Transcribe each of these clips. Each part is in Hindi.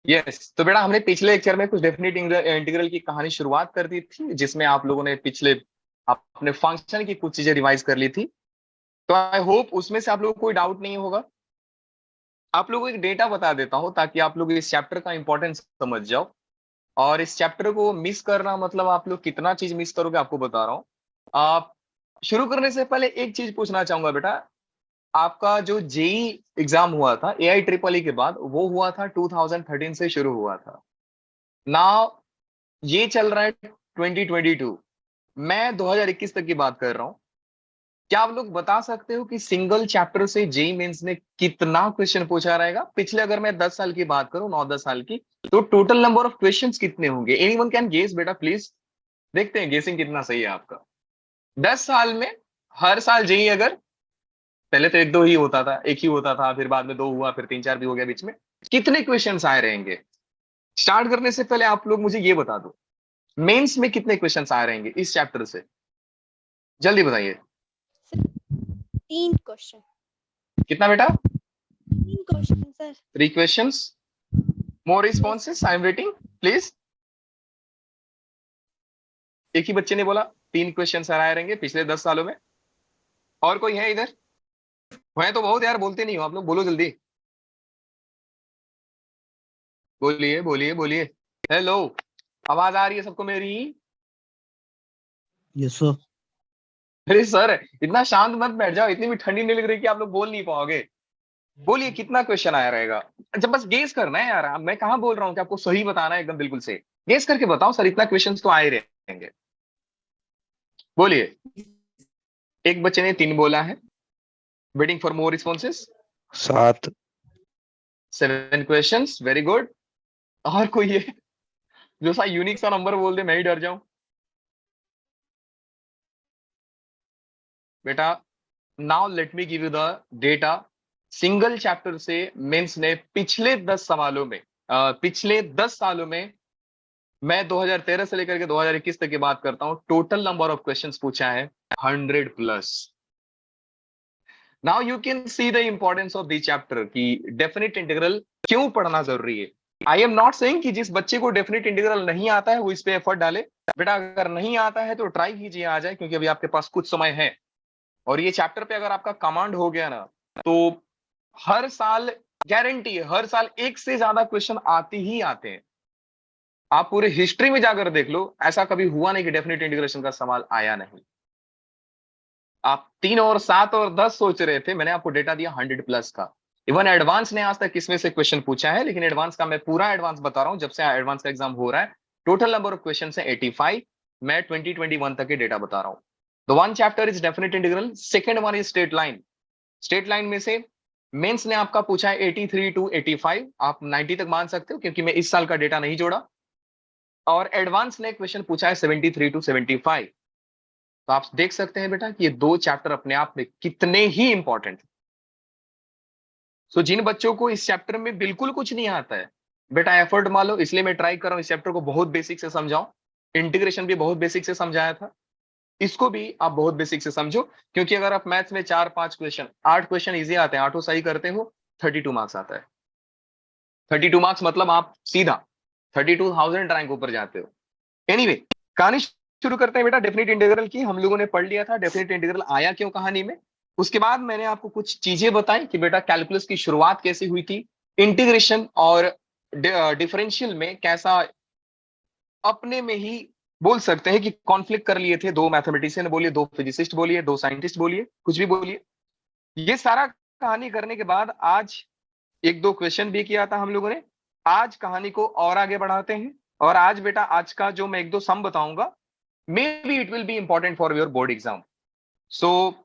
यस, तो बेटा हमने पिछले लेक्चर में कुछ डेफिनेट इंटीग्रल की कहानी शुरुआत कर दी थी, जिसमें आप लोगों ने पिछले अपने फंक्शन की कुछ चीजें रिवाइज कर ली थी। तो आई होप उसमें से आप लोगों को कोई डाउट नहीं होगा। आप लोगों को एक डेटा बता देता हूं ताकि आप लोग इस चैप्टर का इंपॉर्टेंस समझ जाओ। और इस चैप्टर को मिस करना मतलब आप लोग कितना चीज मिस करोगे आपको बता रहा हूँ। आप शुरू करने से पहले एक चीज पूछना चाहूंगा बेटा। आपका जो जेई एग्जाम हुआ था एआई ट्रिपल ई के बाद, वो हुआ था 2013 से शुरू हुआ था। नाउ ये चल रहा है 2022। मैं 2021 तक की बात कर रहा हूं। क्या आप लोग बता सकते हो कि सिंगल चैप्टर से जेई मेंस ने कितना क्वेश्चन पूछा रहेगा? पिछले अगर मैं 10 साल की बात करूं, 9-10 साल की, तो टोटल नंबर ऑफ क्वेश्चंस कितने होंगे? एनीवन कैन गेस बेटा प्लीज। देखते हैं गेसिंग कितना सही है आपका। 10 साल में हर साल जेई, अगर पहले तो एक दो ही होता था, एक ही होता था, फिर बाद में दो हुआ, फिर तीन चार भी हो गया बीच में, कितने क्वेश्चंस आए रहेंगे? स्टार्ट करने से पहले आप लोग मुझे ये बता दो, मेंस में कितने क्वेश्चंस आए रहेंगे इस चैप्टर से? जल्दी बताइए। 3 क्वेश्चन। कितना बेटा? 3 question sir. 3 questions. More responses, I am waiting, please. एक ही बच्चे ने बोला 3 क्वेश्चन सर आए रहेंगे पिछले 10 सालों में। और कोई है इधर? है तो बहुत यार, बोलते नहीं हो आप लोग, बोलो जल्दी। बोलिए बोलिए बोलिए। हेलो, आवाज आ रही है सबको मेरी? Yes sir. अरे सर, इतना शांत मत बैठ जाओ, इतनी भी ठंडी नहीं लग रही कि आप लोग बोल नहीं पाओगे। बोलिए कितना क्वेश्चन आया रहेगा। जब बस गेस करना है यार, मैं कहाँ बोल रहा हूँ कि आपको सही बताना है, एकदम बिल्कुल से गेस करके बताओ सर, इतना क्वेश्चन तो आए रहेंगे। बोलिए। एक बच्चे ने 3 बोला है। Waiting for more responses. 7। 7 questions, very good. और कोई है जो सा यूनिक सा नंबर बोल दे, मैं ही डर जाऊं बेटा। Now let me give you the data. Single chapter से मेंस ने पिछले 10 सवालों में, पिछले 10 सालों में, मैं 2013 से लेकर के 2021 तक की बात करता हूं, टोटल नंबर ऑफ क्वेश्चंस पूछा है 100+। Now you can see the importance of the chapter की डेफिनेट इंटीग्रल क्यों पढ़ना जरूरी है। आई एम नॉट सेइंग कि जिस बच्चे को डेफिनेट इंटीग्रल नहीं आता है वो इस पे एफर्ट डाले। बेटा अगर नहीं आता है तो ट्राई कीजिए, आ जाए, क्योंकि अभी आपके पास कुछ समय है। और ये चैप्टर पे अगर आपका कमांड हो गया ना, तो हर साल, गारंटी है, हर साल एक से ज्यादा क्वेश्चन आते ही आते हैं। आप पूरे हिस्ट्री में जाकर देख लो, ऐसा कभी हुआ नहीं कि डेफिनेट इंटीग्रेशन का सवाल आया नहीं। आप 3 और 7 और 10 सोच रहे थे, मैंने आपको डेटा दिया 100+ का। इवन एडवांस ने आज तक इसमें से क्वेश्चन पूछा है, लेकिन एडवांस का मैं पूरा एडवांस बता रहा हूं, जब से एडवांस का एग्जाम हो रहा है। टोटल नंबर ऑफ क्वेश्चन है 85। मैं 2021 तक के डेटा बता रहा हूं। The one chapter is definite integral, second one is straight line. Straight line में से मेंस ने आपका पूछा है 83 to 85, आप 90 तक मान सकते हो क्योंकि मैं इस साल का डेटा नहीं जोड़ा। और एडवांस ने क्वेश्चन पूछा है 73 to 75। तो आप देख सकते हैं बेटा कि ये 2 चैप्टर अपने आप में कितने ही इंपॉर्टेंट। सो जिन बच्चों को इस चैप्टर में बिल्कुल कुछ नहीं आता है, बेटा एफर्ट मान लो, इसलिए मैं ट्राई कर रहा हूं इस चैप्टर को बहुत बेसिक से समझाऊं। इंटीग्रेशन भी बहुत बेसिक से समझाया था, इसको भी आप बहुत बेसिक से समझो। क्योंकि अगर आप मैथ्स में 4-5 क्वेश्चन, 8 क्वेश्चन इजी आते हैं, 8 सही करते हो, 32 मार्क्स आता है। 32 मार्क्स मतलब आप सीधा 32,000 रैंक ऊपर जाते हो। एनीवे, कहानी शुरू करते हैं बेटा डेफिनेट इंटीग्रल की। हम लोगों ने पढ़ लिया था डेफिनेट इंटीग्रल आया क्यों कहानी में। उसके बाद मैंने आपको कुछ चीजें बताई कि बेटा कैलकुलस की शुरुआत कैसे हुई थी, इंटीग्रेशन और डिफरेंशियल में कैसा अपने में ही बोल सकते हैं कि कॉन्फ्लिक्ट कर लिए थे। 2 मैथमेटिशियन बोलिए, 2 फिजिसिस्ट बोलिए, 2 साइंटिस्ट बोलिए, कुछ भी बोलिए। ये सारा कहानी करने के बाद आज 1-2 क्वेश्चन भी किया था हम लोगों ने। आज कहानी को और आगे बढ़ाते हैं। और आज बेटा, आज का जो मैं 1-2 सम बताऊंगा, maybe it will be important for your board exam. So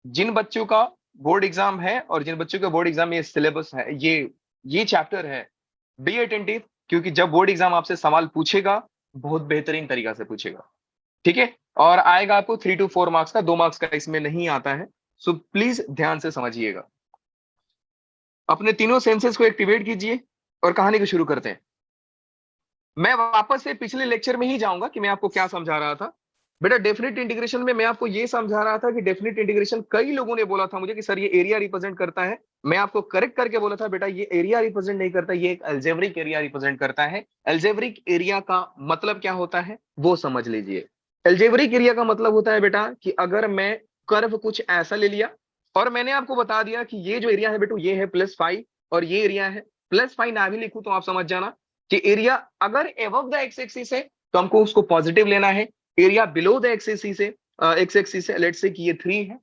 जिन बच्चों का बोर्ड एग्जाम है और जिन बच्चों का बोर्ड एग्जाम में सिलेबस है, ये चैप्टर है, बी अटेंटिव, क्योंकि जब बोर्ड एग्जाम आपसे सवाल पूछेगा, बहुत बेहतरीन तरीका से पूछेगा, ठीक है? और आएगा आपको 3 to 4 मार्क्स का, 2 मार्क्स का इसमें नहीं आता है। सो प्लीज ध्यान से समझिएगा। अपने तीनों सेंसेस को एक्टिवेट कीजिए और कहानी को शुरू करते हैं। मैं वापस से पिछले लेक्चर में ही जाऊंगा कि मैं आपको क्या समझा रहा था। बेटा डेफिनेट इंटीग्रेशन में मैं आपको ये समझा रहा था कि डेफिनेट इंटीग्रेशन कई लोगों ने बोला था मुझे कि सर ये एरिया रिप्रेजेंट करता है। मैं आपको करेक्ट करके बोला था बेटा ये एरिया रिप्रेजेंट नहीं करता, ये एक अलजेब्रिक एरिया रिप्रेजेंट करता है। अलजेब्रिक एरिया का मतलब क्या होता है वो समझ लीजिए। अलजेब्रिक एरिया का मतलब होता है बेटा कि अगर मैं कर्व कुछ ऐसा ले लिया और मैंने आपको बता दिया कि ये जो एरिया है बेटू ये है +5 और ये एरिया है +5 ना भी लिखूं तो आप समझ जाना कि एरिया अगर एबव द एक्स एक्सिस है तो हमको उसको पॉजिटिव लेना है, area below the X axis से लेट्स से कि ये 3 है,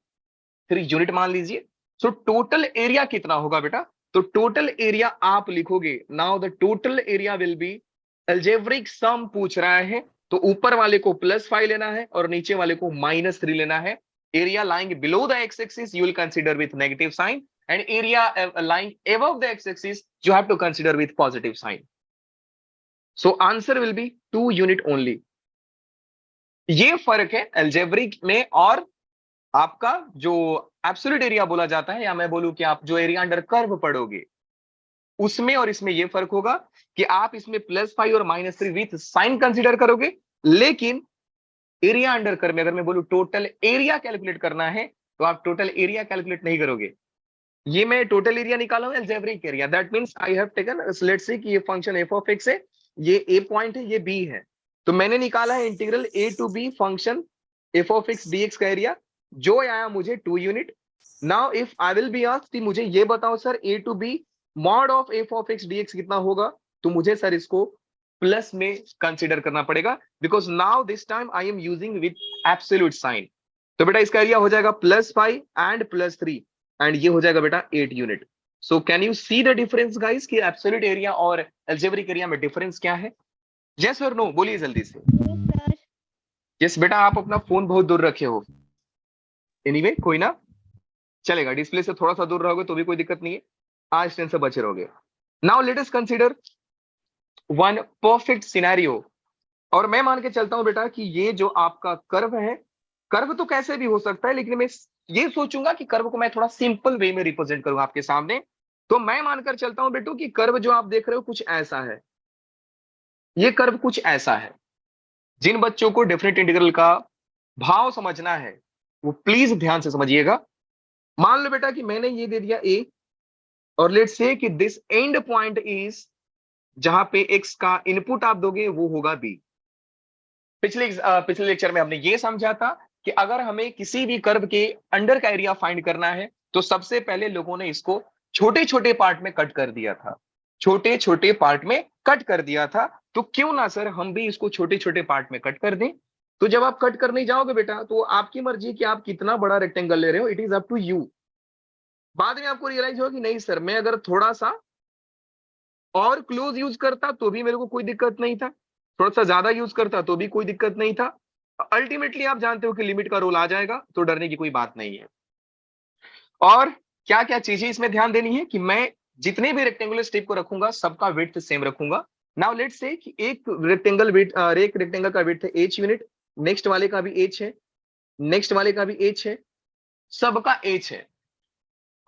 3 यूनिट मान लीजिए। सो टोटल एरिया कितना होगा बेटा? तो टोटल एरिया आप लिखोगे, now the total area will be, algebraic sum पूछ रहा है तो ऊपर वाले को +5 लेना है और नीचे वाले को -3 लेना है। Area lying below the X axis you will consider with negative sign and area lying above the X axis you have to consider with positive sign. So answer will be 2 unit only. ये फर्क है अलजेब्रिक में और आपका जो एब्सोल्यूट एरिया बोला जाता है, या मैं बोलूं कि आप जो एरिया अंडर कर्व पढ़ोगे उसमें और इसमें ये फर्क होगा कि आप इसमें +5 और -3 विथ साइन कंसीडर करोगे, लेकिन एरिया अंडर कर्व में अगर मैं बोलूं टोटल एरिया कैलकुलेट करना है तो आप टोटल एरिया कैलकुलेट नहीं करोगे। ये मैं टोटल एरिया निकाला हूं algebraic area, that means I have taken, let's say कि ये फंक्शन f ऑफ x है, ये a पॉइंट है, ये b है, तो मैंने निकाला है integral a to b function f of x dx का एरिया, जो आया मुझे 2 unit. Now if I will be asked मुझे ये बताओ sir a to b mod of f of x dx कितना होगा, तो मुझे सर इसको प्लस में कंसीडर करना पड़ेगा because now this time I am using with absolute sign. तो बेटा इसका एरिया हो जाएगा +5 एंड +3 एंड ये हो जाएगा बेटा 8 unit. So can you see the difference guys कि एब्सोल्यूट एरिया और अलजेब्रिक एरिया में डिफरेंस क्या है? यस और नो बोलिए जल्दी से। Yes sir. यस बेटा आप अपना फोन बहुत दूर रखे हो। एनीवे कोई ना, चलेगा, डिस्प्ले से थोड़ा सा दूर रहोगे तो भी कोई दिक्कत नहीं है, आज टेंशन से बचे रहोगे। Now let us consider one perfect scenario, और मैं मान के चलता हूं बेटा कि ये जो आपका कर्व है, कर्व तो कैसे भी हो सकता है, लेकिन मैं ये सोचूंगा कि कर्व को मैं थोड़ा सिंपल वे में रिप्रेजेंट करूंगा आपके सामने। तो मैं मानकर चलता हूं बेटू कि कर्व जो आप देख रहे हो कुछ ऐसा है, ये कर्व कुछ ऐसा है। जिन बच्चों को डेफिनेट इंटीग्रल का भाव समझना है वो प्लीज ध्यान से समझिएगा। मान लो बेटा कि मैंने ये दे दिया a और लेट्स से कि दिस एंड पॉइंट इज, जहां पे x का इनपुट आप दोगे वो होगा b। पिछले लेक्चर में हमने ये समझा था कि अगर हमें किसी भी कर्व के अंडर का एरिया फाइंड करना है तो सबसे पहले लोगों ने इसको छोटे छोटे पार्ट में कट कर दिया था, छोटे छोटे पार्ट में कट कर दिया था। तो क्यों ना सर हम भी इसको छोटे छोटे पार्ट में कट कर दें। तो जब आप कट करने जाओगे बेटा तो आपकी मर्जी कि आप कितना बड़ा रेक्टेंगल ले रहे हो, it is up to you. बाद में आपको रियलाइज होगा कि नहीं सर मैं अगर थोड़ा सा और क्लोज यूज करता तो भी मेरे को कोई दिक्कत नहीं था, थोड़ा सा ज्यादा यूज करता तो भी कोई दिक्कत नहीं था। अल्टीमेटली आप जानते हो कि लिमिट का रोल आ जाएगा, तो डरने की कोई बात नहीं है। और क्या क्या चीजें इसमें ध्यान देनी है कि मैं जितने भी रेक्टेंगुलर स्ट्रिप को रखूंगा सबका विड्थ सेम रखूंगा। नाउ लेट्स से कि एक रेक्टेंगल का विड्थ है h यूनिट, नेक्स्ट वाले का भी h है, नेक्स्ट वाले का भी h है, सबका h है।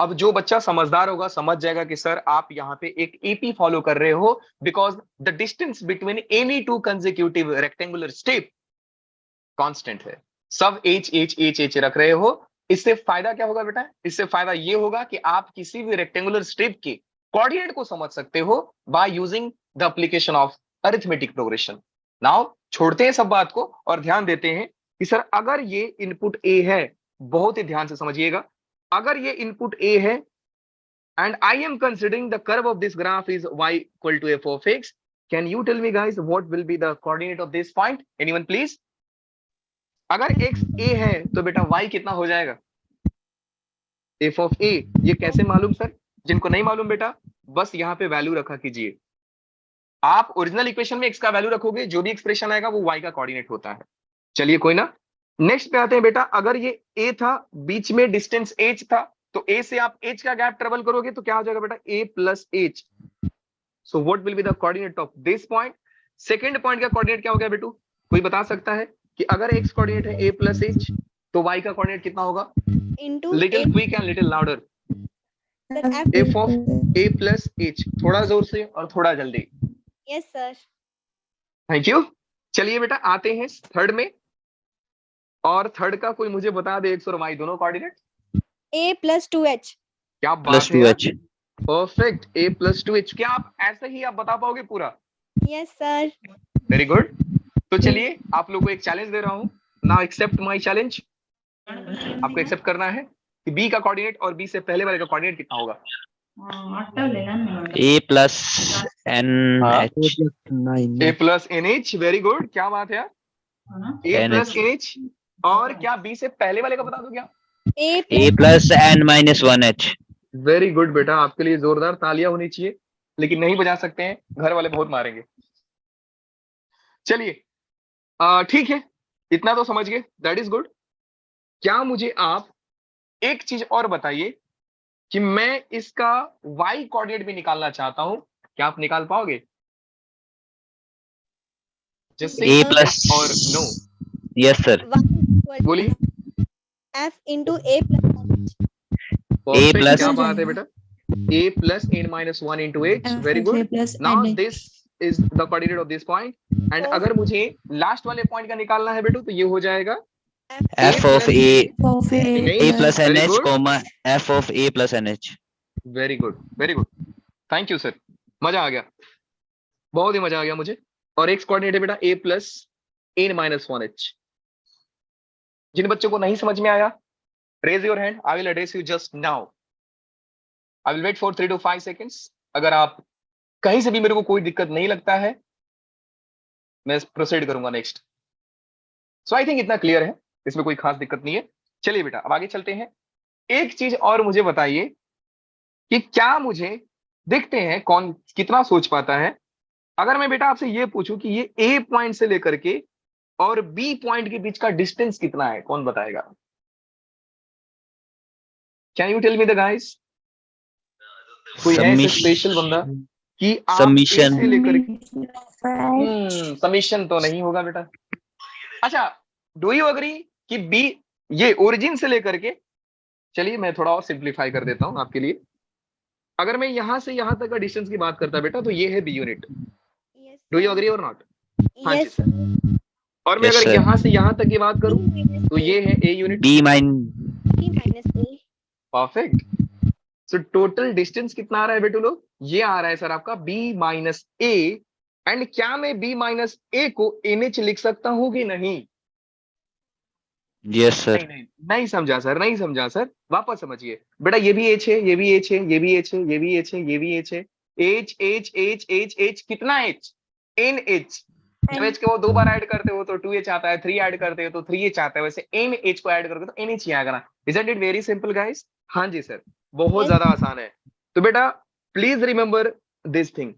अब जो बच्चा समझदार होगा समझ जाएगा कि सर आप यहाँ पे एक एपी फॉलो कर रहे हो because the distance between any two consecutive rectangular strip constant है, सब एच रख रहे हो। इससे फायदा क्या होगा बेटा? इससे फायदा ये होगा कि आप किसी भी रेक्टेंगुलर स्ट्रिप के कोऑर्डिनेट को समझ सकते हो by using the application of arithmetic progression. Now छोड़ते हैं सब बात को और ध्यान देते हैं कि सर अगर ये इनपुट ए है, बहुत ही ध्यान से समझिएगा, अगर ये इनपुट ए है and I am considering the curve of this graph is y equal to f of x, can you tell me guys what will be the coordinate of this point? Anyone please? अगर x a है तो बेटा y कितना हो जाएगा? f of a। ये कैसे मालूम सर? जिनको नहीं मालूम बेटा बस यहाँ पे वैल्यू रखा कीजिए। आप ओरिजिनल इक्वेशन में x का वैल्यू रखोगे, जो भी एक्सप्रेशन आएगा वो y का कोऑर्डिनेट होता है। चलिए कोई ना, नेक्स्ट पे आते हैं बेटा। अगर ये a था, बीच में डिस्टेंस h था, तो a से आप h का गैप ट्रेवल करोगे तो क्या हो जाएगा बेटा? a plus h। So what will be the coordinate of this point? Second point का कोऑर्डिनेट क्या हो गया बेटू? कोई बता सकता है कि अगर x कोऑर्डिनेट है a प्लस h तो y का कोऑर्डिनेट कितना होगा? Into little quick and little louder. f of a plus h, थोड़ा जोर से और थोड़ा जल्दी। Yes sir. Thank you. चलिए बेटा आते हैं थर्ड में। और थर्ड का कोई मुझे बता दे 100 दोनों कोऑर्डिनेट। A plus 2H. क्या प्लस बात है टू यार, H. Perfect. A plus 2H, क्या आप ऐसे ही आप बता पाओगे पूरा? Yes, sir. Very good. तो चलिए आप लोग को एक चैलेंज दे रहा हूं, नाउ एक्सेप्ट माय चैलेंज। आपको एक्सेप्ट करना है कि बी का कोऑर्डिनेट और बी से पहले वाले का कोऑर्डिनेट कितना होगा। ए प्लस एन हाँ। H. A plus N H, very good, क्या बात है यार, A plus NH। N H. और क्या बी से पहले वाले का बता दो क्या। A A plus plus N minus one H. Very good बेटा, आपके लिए जोरदार तालियां होनी चाहिए, लेकिन नहीं बजा सकते हैं, घर वाले बहुत मारेंगे। चलिए ठीक है, इतना तो समझ गए, दैट इज गुड। क्या मुझे आप एक चीज और बताइए कि मैं इसका y कोऑर्डिनेट भी निकालना चाहता हूं, क्या आप निकाल पाओगे? जस्ट से ए प्लस और no. Yes sir. 1 equal to बोलिए। F into A plus 1H. Perfect, plus- क्या बात है बेटा, a plus n minus 1 into h, very F good. of A plus Now NH. this is the coordinate of this point, and Oh. अगर मुझे लास्ट वाले पॉइंट का निकालना है बेटू तो ये हो जाएगा F of A Of A A plus N Very H good. Comma F of A plus N H. Very good, very good, thank you sir, मजा आ गया, बहुत ही मजा आ गया मुझे। और एक कोऑर्डिनेट है बेटा a plus n minus 1h। जिन बच्चों को नहीं समझ में आया, raise your hand, I will address you just now. I will wait for 3 to 5 seconds। अगर आप कहीं से भी मेरे को कोई दिक्कत नहीं लगता है, मैं प्रोसीड करूंगा नेक्स्ट। सो आई थिंक इतना क्लियर है, इसमें कोई खास दिक्कत नहीं है। चलिए बेटा अब आगे चलते हैं। एक चीज और मुझे बताइए कि क्या मुझे, देखते हैं कौन कितना सोच पाता है। अगर मैं बेटा आपसे ये पूछूं कि ये ए पॉइंट से लेकर के और बी पॉइंट के बीच का डिस्टेंस कितना है, कौन बताएगा? Can you tell me the guys? कोई है ऐसा स्पेशल बंदा कि आप ए Summation. से लेकर समीशन तो नहीं होगा बेटा। अच्छा, डू यू अग्री कि बी ये ओरिजिन से लेकर के, चलिए मैं थोड़ा और सिंप्लीफाई कर देता हूं आपके लिए। अगर मैं यहां से यहां तक का डिस्टेंस की बात करता बेटा तो ये है B unit. Yes. Do you agree or not? हाँ जी Yes. सर। और मैं Yes, अगर sir. यहां से यहां तक की बात B करूं minus तो ये है a unit. B minus B minus A. Perfect. So total distance कितना आ रहा है बेटू लोग? ये आ रहा है सर आपका b माइनस ए। एंड क्या मैं b माइनस ए को NH लिख सकता हूं कि नहीं? Yes sir. नहीं नहीं नहीं समझा सर, नहीं समझा सर, वापस समझिए बेटा। ये भी एच है, ये भी एच है, ये भी एच है, ये भी एच है, ये भी एच है। H H H H H, कितना एच? N H. जब एच के वो 2 बार ऐड करते हो तो 2h आता है, 3 ऐड करते हो तो 3h आता है, वैसे एन एच को ऐड करके तो NH ही आएगा ना। Isn't it very simple guys? हाँ जी सर, बहुत Yes. ज्यादा आसान है। तो बेटा please remember this thing,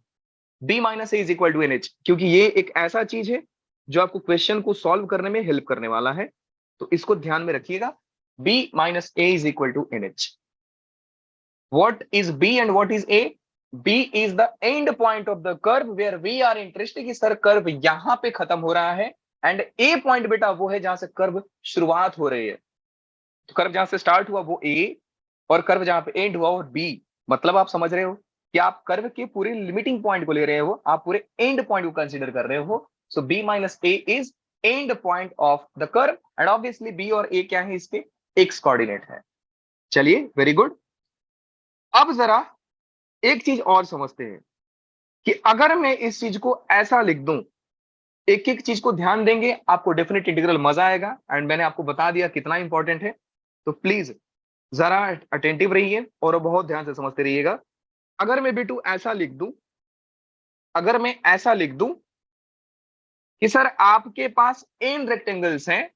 b minus A is equal to NH, क्योंकि ये एक ऐसा चीज है जो आपको क्वेश्चन को सॉल्व करने में हेल्प करने वाला है, तो इसको ध्यान में रखिएगा। b minus A is equal to NH। What is b and what is a? b is the end point of the curve where we are interested कि सर कर्व यहां पे खत्म हो रहा है, एंड a पॉइंट बेटा वो है जहां से कर्व शुरुआत हो रही है। तो कर्व जहां से स्टार्ट हुआ वो a, और कर्व जहां पे एंड हुआ वो b। मतलब आप समझ रहे हो कि आप कर्व के पूरे लिमिटिंग पॉइंट को ले रहे हो, आप पूरे एंड पॉइंट को कंसीडर कर रहे हो। सो b minus A is and point of the curve, and obviously b और a क्या है, इसके x कोऑर्डिनेट है। चलिए वेरी गुड। अब जरा एक चीज और समझते हैं कि अगर मैं इस चीज को ऐसा लिख दूं, एक एक चीज को ध्यान देंगे आपको डेफिनेट इंटीग्रल मजा आएगा, एंड मैंने आपको बता दिया कितना इंपॉर्टेंट है। तो प्लीज जरा अटेंटिव रहिए और बहुत ध्यान से समझते रहिएगा। अगर मैं बेटू ऐसा लिख दूं, अगर मैं ऐसा लिख दूं कि सर आपके पास n रेक्टेंगल्स हैं,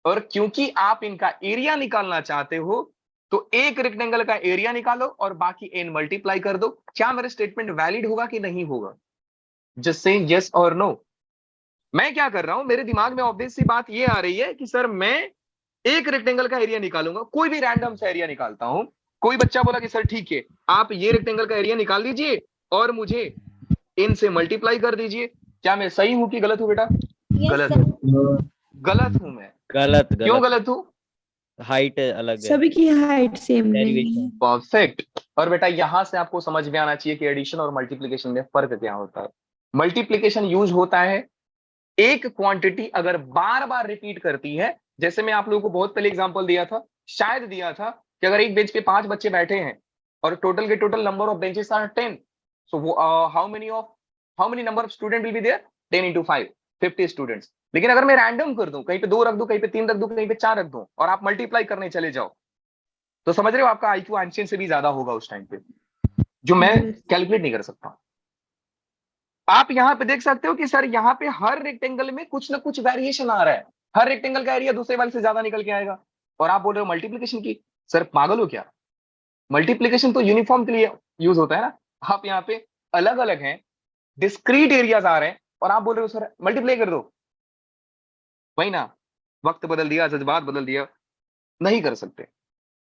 और क्योंकि आप इनका एरिया निकालना चाहते हो तो एक रेक्टेंगल का एरिया निकालो और बाकी n मल्टीप्लाई कर दो। क्या मेरा स्टेटमेंट वैलिड होगा कि नहीं होगा? जस्ट से यस और नो। मैं क्या कर रहा हूं, मेरे दिमाग में ऑब्वियस सी बात ये आ रही है कि सर मैं एक रेक्टेंगल का एरिया निकालूंगा, कोई भी रैंडम सा एरिया निकालता हूं। कोई बच्चा बोला कि सर ठीक है आप ये रेक्टेंगल का एरिया निकाल दीजिए और मुझे इन से मल्टीप्लाई कर दीजिए। क्या मैं सही हूं कि गलत हूं बेटा? Yes, गलत sir. हूं, गलत हूं मैं। गलत क्यों गलत हूं? हाइट अलग है। सभी की हाइट सेम नहीं Derivation. है। परफेक्ट। और बेटा यहां से आपको समझ में आना चाहिए कि एडिशन और मल्टीप्लिकेशन में फर्क क्या होता है। मल्टीप्लिकेशन यूज होता है एक क्वांटिटी अगर बार बार रिपीट करती है जैसे मैं आप लोगों को बहुत पहले एग्जांपल दिया था, शायद दिया था कि अगर एक बेंच पे 5 बच्चे बैठे हैं और टोटल के total number of benches are 10, so how many number of student will be there? 10 into 5, 50 students. लेकिन अगर मैं रैंडम कर दूं, कहीं पे 2 रख दूं, कहीं पे 3 रख दूं, कहीं पे 4 रख दूं, और आप मल्टीप्लाई करने चले जाओ, तो समझ रहे हो आपका आईक्यू आइंस्टाइन से भी ज्यादा होगा उस टाइम पे, जो मैं Yes. कैलकुलेट नहीं कर सकता। आप यहाँ पे देख सकते हो कि सर यहाँ पे हर रेक्टेंगल में कुछ ना कुछ वेरिएशन आ रहा है, हर रेक्टेंगल का एरिया दूसरे वाले से ज्यादा निकल के आएगा, और आप बोल रहे हो मल्टीप्लीकेशन की। सर पागल हो क्या? मल्टीप्लीकेशन तो यूनिफॉर्म के लिए यूज होता है ना। आप यहाँ पे अलग अलग हैं, डिस्क्रीट एरियाज आ रहे हैं, और आप बोल रहे हो सर मल्टीप्लाई कर दो। वही ना, वक्त बदल दिया, जज्बात बदल दिया, नहीं कर सकते।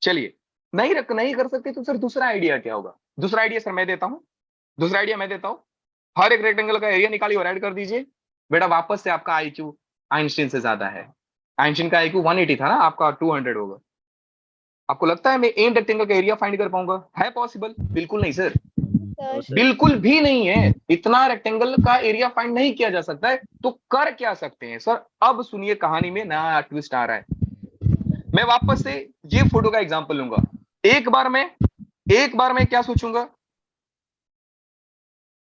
चलिए, नहीं कर सकते तो सर दूसरा आइडिया क्या होगा? दूसरा आइडिया सर मैं देता हूं, दूसरा आइडिया मैं देता हूं। हर एक रेक्टेंगल का एरिया निकालिए और ऐड कर दीजिए। बेटा वापस से आपका आईक्यू आइंस्टाइन से ज्यादा है। आइंस्टाइन का आईक्यू 180 था ना, आपका 200 होगा। आपको लगता है मैं एन रेक्टेंगल का एरिया फाइंड कर पाऊंगा? है पॉसिबल? बिल्कुल नहीं सर, No, sir. बिल्कुल भी नहीं है। इतना रेक्टेंगल का एरिया फाइंड नहीं किया जा सकता है। तो कर क्या सकते हैं सर? अब सुनिए, कहानी में नया ट्विस्ट आ रहा है। मैं वापस से ये फोटो का एग्जांपल लूंगा। एक बार मैं क्या सोचूंगा,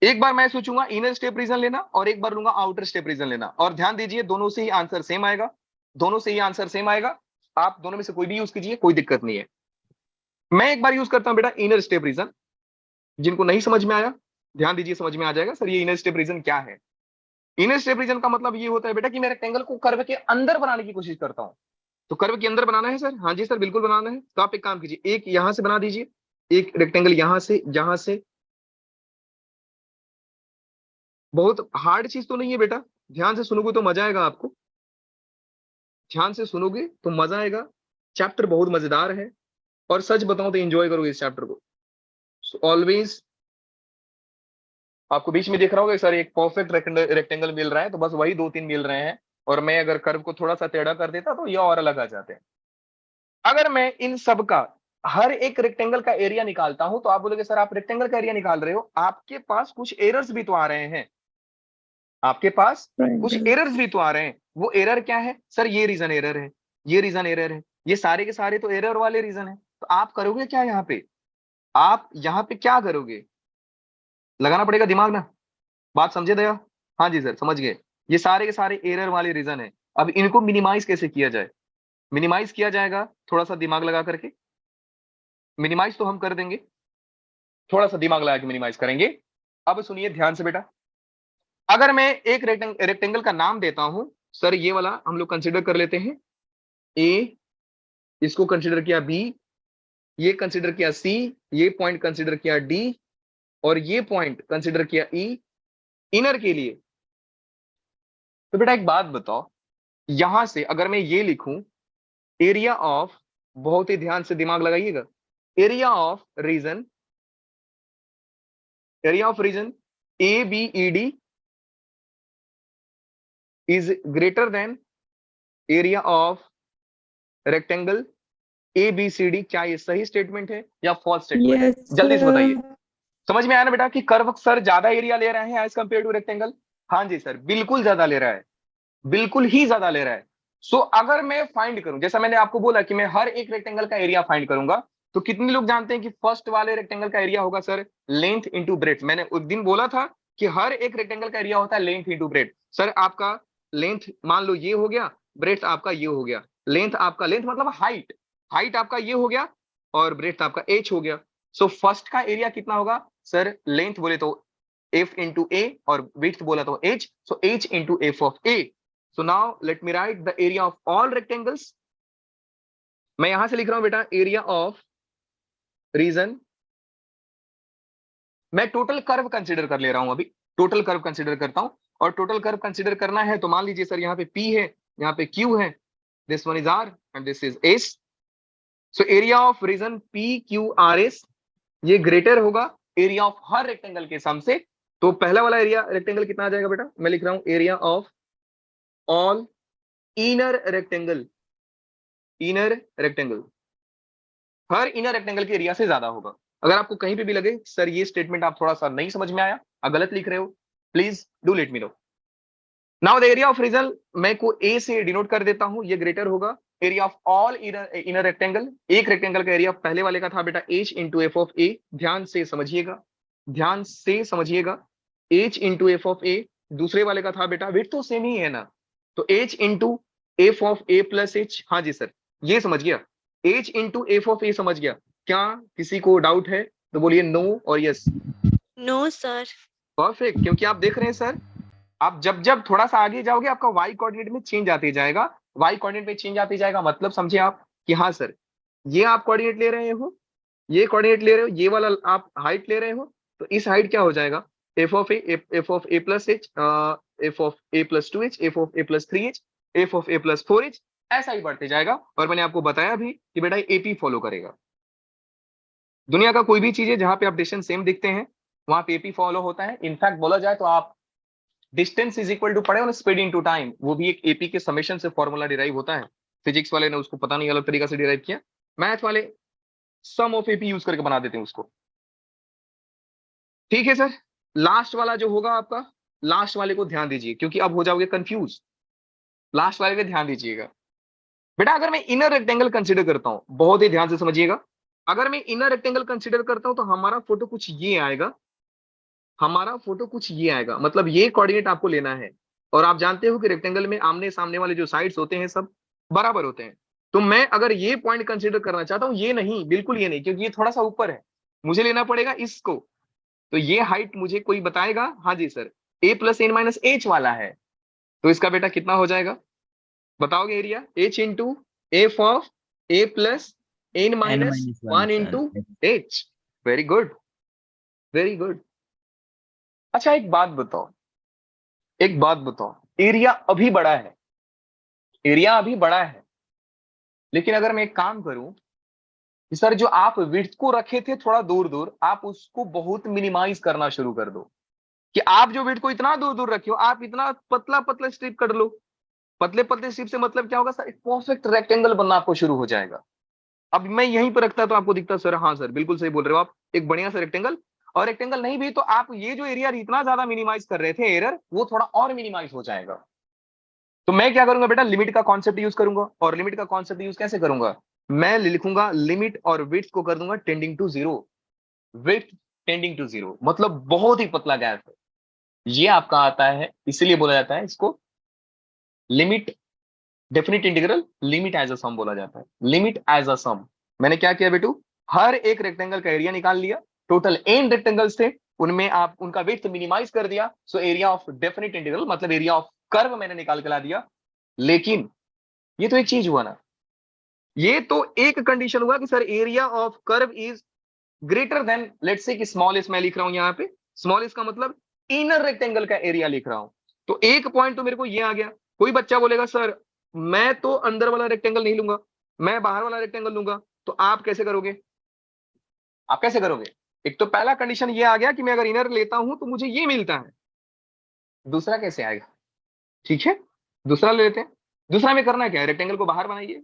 एक बार मैं सोचूंगा इनर स्टेप रीजन लेना, और एक बार लूंगा आउटर स्टेप रीजन लेना। और ध्यान दीजिए, दोनों से ही आंसर सेम आएगा, दोनों से ही आंसर सेम आएगा। आप दोनों में से कोई भी यूज कीजिए, कोई दिक्कत नहीं है। मैं एक बार यूज करता हूं बेटा इनर स्टेप रीजन। जिनको नहीं समझ में आया, ध्यान दीजिए, समझ में आ जाएगा। सर ये इनर स्टेप रीजन क्या है? इनर स्टेप रीजन का मतलब ये होता है बेटा कि मैं रेक्टेंगल को कर्व के अंदर बनाने की कोशिश करता हूं। तो कर्व के अंदर बनाना है सर? हाँ जी सर, बिल्कुल बनाना है। तो आप एक काम कीजिए, एक यहां से बना दीजिए, एक रेक्टेंगल यहां से। बहुत हार्ड चीज तो नहीं है बेटा, ध्यान से सुनोगे तो मजा आएगा आपको, ध्यान से सुनोगे तो मजा आएगा। चैप्टर बहुत मजेदार है, और सच बताऊं तो एंजॉय करोगे इस चैप्टर को। ऑलवेज आपको बीच में दिख रहा होगा सर एक परफेक्ट रेक्टेंगल मिल रहा है, तो बस वही 2-3 मिल रहे हैं। और मैं अगर कर्व को थोड़ा सा टेढ़ा कर देता तो ये और अलग आ जाते हैं। अगर मैं इन सब का हर एक रेक्टेंगल का एरिया निकालता हूं, तो आप बोलोगे सर आप रेक्टेंगल का एरिया निकाल रहे हो, आपके पास कुछ एरर्स भी तो आ रहे हैं, आपके पास कुछ Triangle. एरर्स भी तो आ रहे हैं। वो एरर क्या है सर? ये रीजन एरर है, ये रीजन एरर है, ये सारे के सारे तो एरर वाले रीजन है। तो आप करोगे क्या यहाँ पे? आप यहाँ पे क्या करोगे? लगाना पड़ेगा दिमाग ना। बात समझे दया? हाँ जी सर, समझ गए। ये सारे के सारे एरर वाले रीजन है। अब इनको मिनिमाइज कैसे किया जाए? मिनिमाइज किया जाएगा थोड़ा सा दिमाग लगा करके। मिनिमाइज तो हम कर देंगे, थोड़ा सा दिमाग लगा के मिनिमाइज करेंगे। अब सुनिए ध्यान से बेटा, अगर मैं एक रेक्टेंगल का नाम देता हूं, सर ये वाला हम लोग कंसिडर कर लेते हैं ए, इसको कंसिडर किया बी, ये कंसिडर किया सी, ये पॉइंट कंसिडर किया डी, और ये पॉइंट कंसिडर किया ई, इनर के लिए। तो बेटा एक बात बताओ, यहां से अगर मैं ये लिखूं एरिया ऑफ, बहुत ही ध्यान से दिमाग लगाइएगा, area of region A B E D is greater than area of rectangle A B C D. क्या ये सही स्टेटमेंट है या फॉल्स स्टेटमेंट है? Yes, जल्दी से बताइए। sir. समझ में आया ना बेटा कि कर्व सर ज्यादा एरिया ले रहे हैं एज कंपेयर टू रेक्टेंगल? हाँ जी सर, बिल्कुल ज्यादा ले रहा है, बिल्कुल ही ज्यादा ले रहा है। सो अगर मैं फाइंड करूं, जैसा मैंने आपको बोला कि मैं हर एक रेक्टेंगल का एरिया फाइंड करूंगा, तो कितने लोग जानते हैं कि फर्स्ट वाले रेक्टेंगल का एरिया होगा सर लेंथ इंटू ब्रेथ। मैंने उस दिन बोला था कि हर एक रेक्टेंगल का एरिया होता है लेंथ इंटू ब्रेथ। सर आपका लेंथ मान लो ये हो गया, ब्रेथ आपका ये हो गया। लेंथ आपका, लेंथ मतलब हाइट, हाइट आपका ये हो गया, और ब्रेथ आपका एच हो गया। सो फर्स्ट का एरिया कितना होगा सर? लेंथ बोले तो एफ इंटू ए, और विड्थ बोला तो H, so H into F of A. So now let me write the area of all rectangles. मैं यहां से लिख रहा हूं बेटा एरिया ऑफ रीजन। मैं टोटल कर्व कंसीडर कर ले रहा हूं, अभी टोटल कर्व कंसीडर करता हूं। और टोटल कर्व कंसीडर करना है तो मान लीजिए सर यहाँ पे P है, यहाँ पे Q है, this one is R and this is S। So area of region PQRS ये ग्रेटर होगा एरिया ऑफ हर रेक्टेंगल के सम से। तो पहला वाला एरिया रेक्टेंगल कितना आ जाएगा बेटा? मैं लिख रहा हूं area of all inner rectangle, inner rectangle her inner rectangle के एरिया से ज्यादा होगा। अगर आपको कहीं पे भी लगे सर ये स्टेटमेंट आप थोड़ा सा नहीं समझ में आया, आप गलत लिख रहे हो, please do let me know. Now the area of region मैं को ए से डिनोट कर देता हूं, ये ग्रेटर होगा area of all inner rectangle. एक रेक्टेंगल का एरिया पहले वाले का था बेटा h इंटू एफ ऑफ ए, ध्यान से समझिएगा, ध्यान से समझिएगा, h इंटू एफ ऑफ ए। दूसरे वाले का था बेटा, वेट तो सेम ही है ना, तो h into F of A plus H. हाँ जी सर, ये समझ गया, h इंटू एफ ऑफ ए समझ गया। क्या किसी को डाउट है तो बोलिए नो और यस। No sir. परफेक्ट, क्योंकि आप देख रहे हैं सर, आप जब जब थोड़ा सा आगे जाओगे आपका वाई कोऑर्डिनेट में चेंज आते जाएगा, वाई कोऑर्डिनेट में चेंज आते जाएगा, मतलब समझे आप कि हाँ सर, ये आप कोऑर्डिनेट ले रहे हो, ये कोऑर्डिनेट ले रहे हो, ये वाला आप हाइट ले रहे हो, तो इस हाइट क्या हो जाएगा, F of A plus H, F of A plus 2h, F of A plus 3h, F of A plus 4h, ऐसा ही बढ़ते जाएगा। और मैंने आपको बताया भी कि बेटा एपी फॉलो करेगा। दुनिया का कोई भी चीज है जहां पे आप डिस्टेंस सेम दिखते हैं वहां पे एपी फॉलो होता है। इनफैक्ट बोला जाए तो आप डिस्टेंस इज इक्वल टू पढ़े हो ना, स्पीड इनटू टाइम, वो भी एक एपी के समेशन से फॉर्मूला डिराइव होता है। फिजिक्स वाले ने उसको पता नहीं अलग तरीका से डिराइव किया, मैथ वाले सम ऑफ एपी यूज करके बना देते हैं उसको। ठीक है सर, लास्ट वाला जो होगा आपका, लास्ट वाले को ध्यान दीजिए क्योंकि अब हो जाओगे कंफ्यूज। लास्ट वाले पे ध्यान दीजिएगा बेटा। अगर मैं इनर रेक्टेंगल कंसीडर करता हूं, बहुत ही ध्यान से समझिएगा, अगर मैं इनर रेक्टेंगल कंसीडर करता हूं तो हमारा फोटो कुछ ये आएगा, हमारा फोटो कुछ ये आएगा, मतलब ये कोऑर्डिनेट आपको लेना है। और आप जानते हो कि रेक्टेंगल में आमने सामने वाले जो साइड्स होते हैं सब बराबर होते हैं। तो मैं अगर ये पॉइंट कंसीडर करना चाहता हूं, ये नहीं, बिल्कुल ये नहीं, क्योंकि ये थोड़ा सा ऊपर है, मुझे लेना पड़ेगा इसको। तो ये हाइट मुझे कोई बताएगा, हाँ जी sir, a plus N minus H वाला है, तो इसका बेटा कितना हो जाएगा बताओगे area, h into F of A plus N n minus minus 1 one into sir. H. Very good, very good. अच्छा एक बात बताओ, एक बात बताओ, एरिया अभी बड़ा है, एरिया अभी बड़ा है, लेकिन अगर मैं एक काम करूं कि सर जो आप विड्थ को रखे थे थोड़ा दूर दूर, आप उसको बहुत मिनिमाइज करना शुरू कर दो, कि आप जो विड्थ को इतना दूर दूर रखे हो आप इतना पतला पतला स्ट्रिप कर लो। पतले पतले स्ट्रिप से मतलब क्या होगा सर, एक परफेक्ट रेक्टेंगल बनना आपको शुरू हो जाएगा। अब मैं यहीं पर रखता तो आपको दिखता सर, हाँ सर बिल्कुल सही बोल रहे हो आप, एक बढ़िया सा रेक्टेंगल। और रेक्टेंगल नहीं भी तो आप ये जो एरिया इतना ज्यादा मिनिमाइज कर रहे थे एरर, वो थोड़ा और मिनिमाइज हो जाएगा। तो मैं क्या करूंगा बेटा, लिमिट का कॉन्सेप्ट यूज करूंगा। और लिमिट का कॉन्सेप्ट यूज कैसे करूंगा, मैं लिखूंगा लिमिट और विड्थ को कर दूंगा tending to zero, width tending to zero, मतलब बहुत ही पतला गैप है। ये आपका आता है, इसीलिए बोला जाता है इसको limit, definite integral limit as a sum बोला जाता है, लिमिट एज अ सम। मैंने क्या किया बेटू, हर एक रेक्टेंगल का एरिया निकाल लिया, टोटल n रेक्टेंगल्स थे, उनमें आप उनका विड्थ मिनिमाइज कर दिया, सो एरिया ऑफ डेफिनिट इंटीग्रल मतलब एरिया ऑफ कर्व मैंने निकाल के ला दिया। लेकिन ये तो एक चीज हुआ ना, ये तो एक कंडीशन हुआ कि sir area of curve is greater then, let's say कि स्मॉल एस मैं लिख रहा हूं यहाँ पे, स्मॉल एस का मतलब इनर रेक्टेंगल का एरिया लिख रहा हूं। तो एक पॉइंट तो मेरे को ये आ गया। कोई बच्चा बोलेगा सर मैं तो अंदर वाला रेक्टेंगल नहीं लूंगा, मैं बाहर वाला रेक्टेंगल लूंगा, तो आप कैसे करोगे, आप कैसे करोगे। एक तो पहला कंडीशन ये आ गया कि मैं अगर इनर लेता हूं तो मुझे ये मिलता है, दूसरा कैसे आएगा, ठीक है दूसरा ले लेते हैं। दूसरा में करना क्या है, रेक्टेंगल को बाहर बनाइए,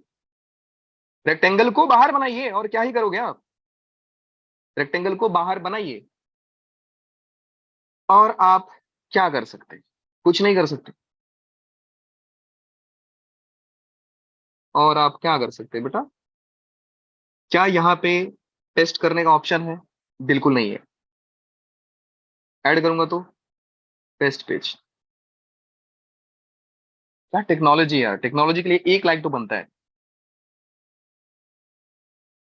रेक्टेंगल को बाहर बनाइए, और क्या ही करोगे आप, रेक्टेंगल को बाहर बनाइए। और आप क्या कर सकते हैं, कुछ नहीं कर सकते। और आप क्या कर सकते हैं बेटा, क्या यहाँ पे टेस्ट करने का ऑप्शन है, बिल्कुल नहीं है। ऐड करूंगा तो टेस्ट पेज, क्या टेक्नोलॉजी यार, टेक्नोलॉजी के लिए एक लाइक तो बनता है।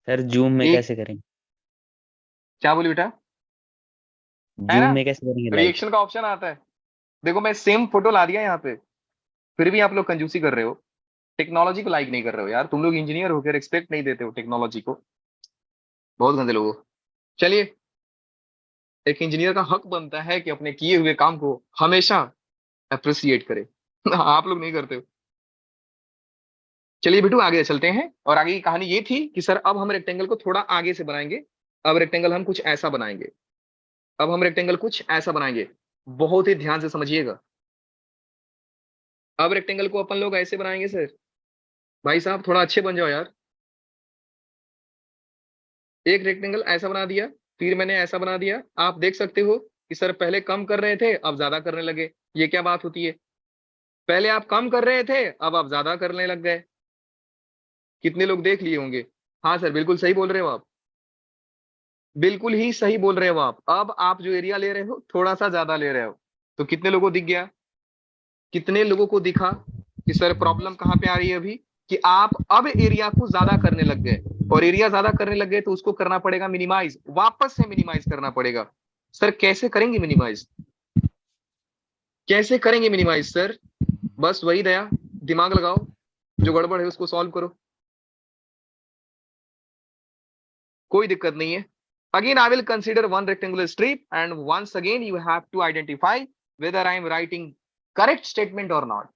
सर जूम में एक, कैसे करेंगे, क्या बोली बेटा, है जूम ना, में कैसे करेंगे लाइक। रिएक्शन का ऑप्शन आता है। देखो मैं सेम फोटो ला दिया यहाँ पे, फिर भी आप लोग कंजूसी कर रहे हो, टेक्नोलॉजी को लाइक नहीं कर रहे हो यार, तुम लोग इंजीनियर होकर रिस्पेक्ट नहीं देते हो टेक्नोलॉजी को, बहुत गंदे लोग हो। चलिए, एक इंजीनियर का हक बनता है कि अपने किए हुए काम को हमेशा अप्रिसिएट करे आप लोग नहीं करते हो। चलिए बेटू आगे चलते हैं, और आगे की कहानी ये थी कि सर अब हम रेक्टेंगल को थोड़ा आगे से बनाएंगे। अब रेक्टेंगल हम कुछ ऐसा बनाएंगे, अब हम रेक्टेंगल कुछ ऐसा बनाएंगे, बहुत ही ध्यान से समझिएगा। अब रेक्टेंगल को अपन लोग ऐसे बनाएंगे सर, भाई साहब थोड़ा अच्छे बन जाओ यार। एक रेक्टेंगल ऐसा बना दिया, फिर मैंने ऐसा बना दिया, आप देख सकते हो कि सर पहले कम कर रहे थे अब ज्यादा करने लगे, ये क्या बात होती है। पहले आप कम कर रहे थे, अब आप ज्यादा करने लग गए। कितने लोग देख लिए होंगे? हाँ सर, बिल्कुल सही बोल रहे हो आप, बिल्कुल ही सही बोल रहे हो आप। अब आप जो एरिया ले रहे हो थोड़ा सा ज्यादा ले रहे हो। तो कितने लोगों को दिख गया, कितने लोगों को दिखा कि सर प्रॉब्लम कहाँ पे आ रही है अभी, कि आप अब एरिया को ज्यादा करने लग गए। और एरिया ज्यादा करने लग गए तो उसको करना पड़ेगा मिनिमाइज, वापस से मिनिमाइज करना पड़ेगा। सर कैसे करेंगे मिनिमाइज, कैसे करेंगे मिनिमाइज सर? बस वही दया, दिमाग लगाओ, जो गड़बड़ है उसको सॉल्व करो, कोई दिक्कत नहीं है। Again, I will consider one rectangular strip, and once again, you have to identify whether I am writing correct statement or not.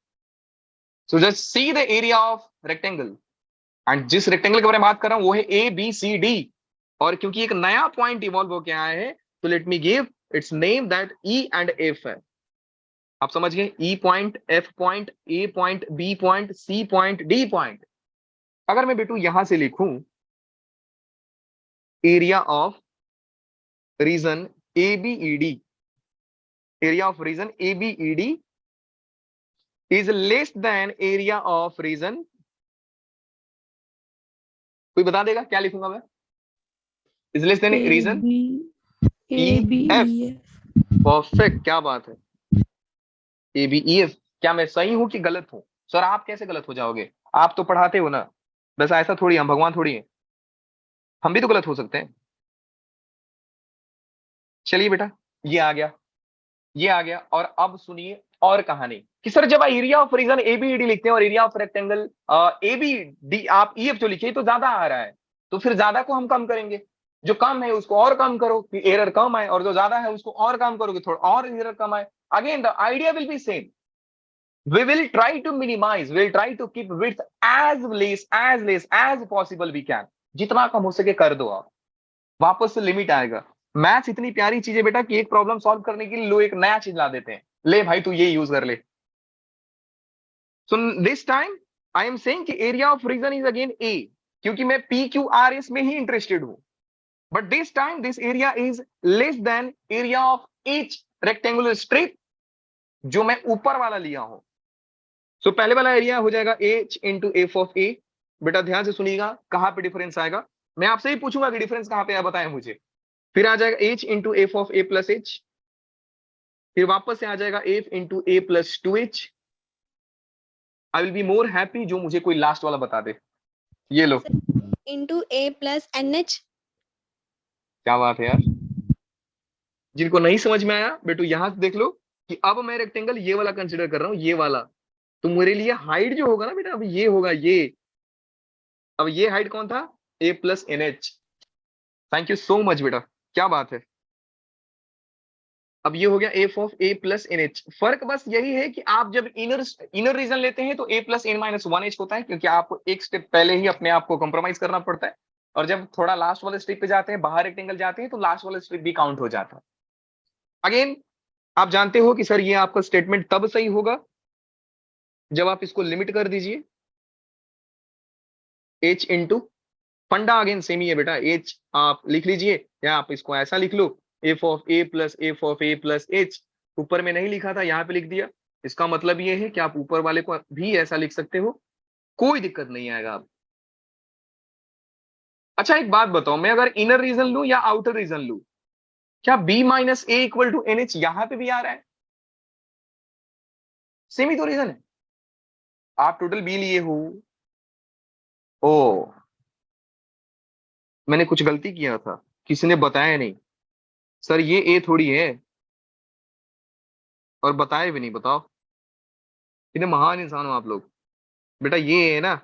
So just see the area of rectangle, and जिस rectangle के बारे में बात कर रहा हूं वो है ABCD, और क्योंकि एक नया पॉइंट इवॉल्व होके आया है, तो let me give its name that E and F है। आप समझ गए, E point, F point, A point, B point, C point, D point. अगर मैं बेटू यहां से लिखूं area of region ABED, area of region ABED is less than area of region, कोई बता देगा क्या लिखूंगा मैं? is less than region EF, perfect, क्या बात है, ABEF। क्या मैं सही हूं कि गलत हूं? सर आप कैसे गलत हो जाओगे, आप तो पढ़ाते हो ना, बस ऐसा थोड़ी, हम भगवान थोड़ी हैं, हम भी तो गलत हो सकते हैं। चलिए बेटा, ये आ गया, ये आ गया। और अब सुनिए और कहानी कि सर जब एरिया ऑफ रीजन ABED लिखते हैं और एरिया ऑफ रेक्टेंगल ABD आप EF जो लिखिए तो ज्यादा आ रहा है, तो फिर ज्यादा को हम कम करेंगे, जो कम है उसको और कम करो कि एरर कम आए, और जो ज्यादा है उसको और कम करो कि थोड़ा और एरर कम आए। Again the idea will be same, we will try to minimize, we'll try to keep width as possible we can, जितना कम हो सके कर दो आप, वापस से लिमिट आएगा। मैथ्स इतनी प्यारी चीज है बेटा कि एक प्रॉब्लम सॉल्व करने के लिए लोग एक नया चीज ला देते हैं, ले भाई तू ये यूज कर ले। So this time I am saying कि area of region is again A, क्योंकि मैं PQRS में ही इंटरेस्टेड हूं, but this time this area is less than area of each rectangular strip जो मैं ऊपर वाला लिया हूं। सो पहले वाला एरिया हो जाएगा H into F of A। बेटा ध्यान से सुनिएगा कहां पे डिफरेंस आएगा, मैं आपसे ही पूछूंगा कि डिफरेंस कहां पे है, बताएं मुझे। फिर आ जाएगा H into F of A plus H, फिर वापस से आ जाएगा F into A plus 2H। I will be more happy जो मुझे कोई लास्ट वाला बता दे। ये लो, into A plus NH। क्या बात है यार, जिनको नहीं समझ में आया बेटू यहां से देख लो कि अब मैं रेक्टेंगल ये वाला कंसिडर कर रहा हूं, ये वाला। तो मेरे लिए हाइट जो होगा ना बेटा, अब ये होगा ये, अब ये हाइट कौन था, A plus NH। Thank you so much बेटा, क्या बात है। अब ये हो गया F of A plus NH। फर्क बस यही है कि आप जब इनर रीजन लेते हैं तो A plus N minus 1H होता है, क्योंकि आपको एक स्टेप पहले ही अपने आप को कंप्रोमाइज करना पड़ता है, और जब थोड़ा लास्ट वाले स्टेप पे जाते हैं, बाहर रेक्टेंगल जाते हैं, तो लास्ट वाला स्टेप भी काउंट हो जाता है। अगेन आप जानते हो कि सर ये आपका स्टेटमेंट तब सही होगा जब आप इसको लिमिट कर दीजिए H इंटू, फंडा अगेन सेम ही है बेटा, H आप लिख लीजिए या आप इसको ऐसा लिख लो, F of A plus F of A plus H। ऊपर में नहीं लिखा था, यहाँ पे लिख दिया। इसका मतलब ये है कि आप ऊपर वाले को भी ऐसा लिख सकते हो, कोई दिक्कत नहीं आएगा आप। अच्छा एक बात बताओ, मैं अगर इनर रीजन लू या आउटर रीजन लू, क्या B minus A equal to NH यहां पे भी आ रहा है? सेम ही तो रीजन है, आप टोटल B लिए हो। ओ, मैंने कुछ गलती किया था, किसी ने बताया नहीं। सर ये A थोड़ी है, और बताए भी नहीं, बताओ कितने महान इंसान हो आप लोग। बेटा ये है ना,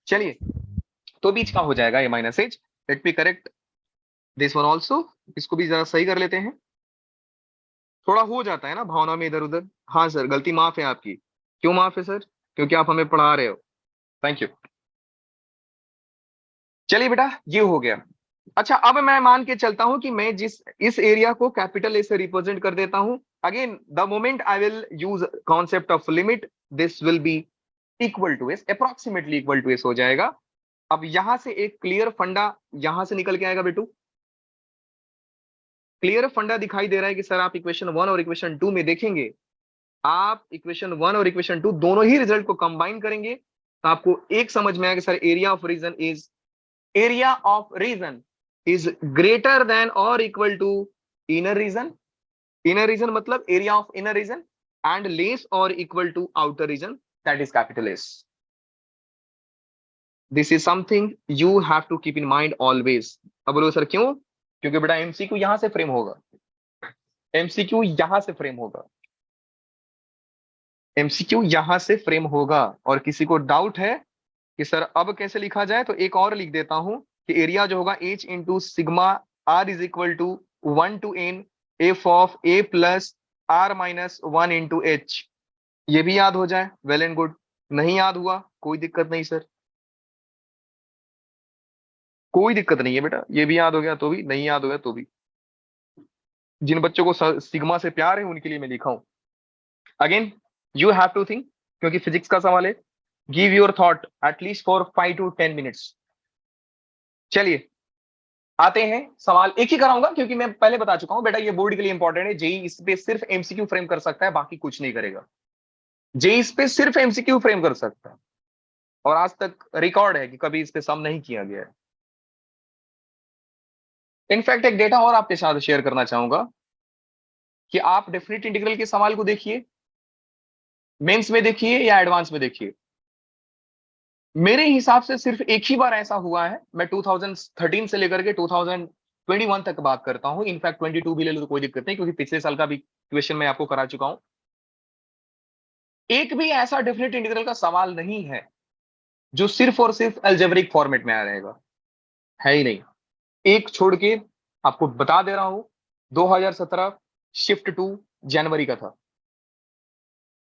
चलिए तो बीच का हो जाएगा A minus H। Let me correct this one also, इसको भी जरा सही कर लेते हैं, थोड़ा हो जाता है ना भावना में इधर उधर। हाँ सर गलती माफ है आपकी। क्यों माफ है सर? क्योंकि आप हमें पढ़ा रहे हो, थैंक यू। चलिए बेटा ये हो गया। अच्छा अब मैं मान के चलता हूं कि मैं इस एरिया को कैपिटल A से रिप्रेजेंट कर देता हूं। Again the moment I will use concept of limit, this will be equal to S, approximately equal to S हो जाएगा। अब यहां से एक क्लियर फंडा यहां से निकल के आएगा बेटू, क्लियर फंडा दिखाई दे रहा है कि सर आप इक्वेशन 1 और इक्वेशन 2 में देखेंगे, आप इक्वेशन 1 और इक्वेशन 2 दोनों ही रिजल्ट को कंबाइन करेंगे तो आपको एक समझ में आएगा sir area of region is greater than और equal to inner region. Inner region मतलब area of inner region and less और equal to outer region, that is capital S. This is something you have to keep in mind always. अब बोलो सर क्यों? क्योंकि बेटा एमसीक्यू यहां से फ्रेम होगा, एमसीक्यू यहां से फ्रेम होगा, एमसीक्यू यहां से फ्रेम होगा। और किसी को डाउट है कि सर अब कैसे लिखा जाए, तो एक और लिख देता हूं कि एरिया जो होगा h into sigma r is equal to 1 to n f of a plus r minus 1 into h। ये भी याद हो जाए, वेल एंड गुड। नहीं याद हुआ कोई दिक्कत नहीं सर, कोई दिक्कत नहीं है बेटा, ये भी याद हो गया तो भी, नहीं याद हो गया तो भी। जिन बच्चों को सिग्मा से प्यार है उनके लिए मैं लिखा हूं। Again you have to think, क्योंकि फिजिक्स का सवाल है। Give your thought at least for 5 to 10 minutes. चलिए आते हैं, सवाल एक ही कराऊंगा क्योंकि मैं पहले बता चुका हूं बेटा ये बोर्ड के लिए इंपॉर्टेंट है। जेई इस पे सिर्फ एमसीक्यू फ्रेम कर सकता है, बाकी कुछ नहीं करेगा। जेई इस पे सिर्फ एमसीक्यू फ्रेम कर सकता है और आज तक रिकॉर्ड है कि कभी इस पे सम नहीं किया गया है। इनफैक्ट एक डेटा और आपके साथ शेयर करना चाहूंगा कि आप डेफिनेट इंटीग्रल के सवाल को देखिए, मेंस में देखिए या एडवांस में देखिए। मेरे हिसाब से सिर्फ एक ही बार ऐसा हुआ है, मैं 2013 से लेकर के 2021 तक बात करता हूं, इनफैक्ट 22 भी ले लो तो कोई दिक्कत नहीं, क्योंकि पिछले साल का भी क्वेश्चन मैं आपको करा चुका हूं। एक भी ऐसा डेफिनेट इंटीग्रल का सवाल नहीं है जो सिर्फ और सिर्फ अलजेब्रिक फॉर्मेट में आ रहेगा, है ही नहीं। एक छोड़ के आपको बता दे रहा हूं, 2017 शिफ्ट 2 जनवरी का था।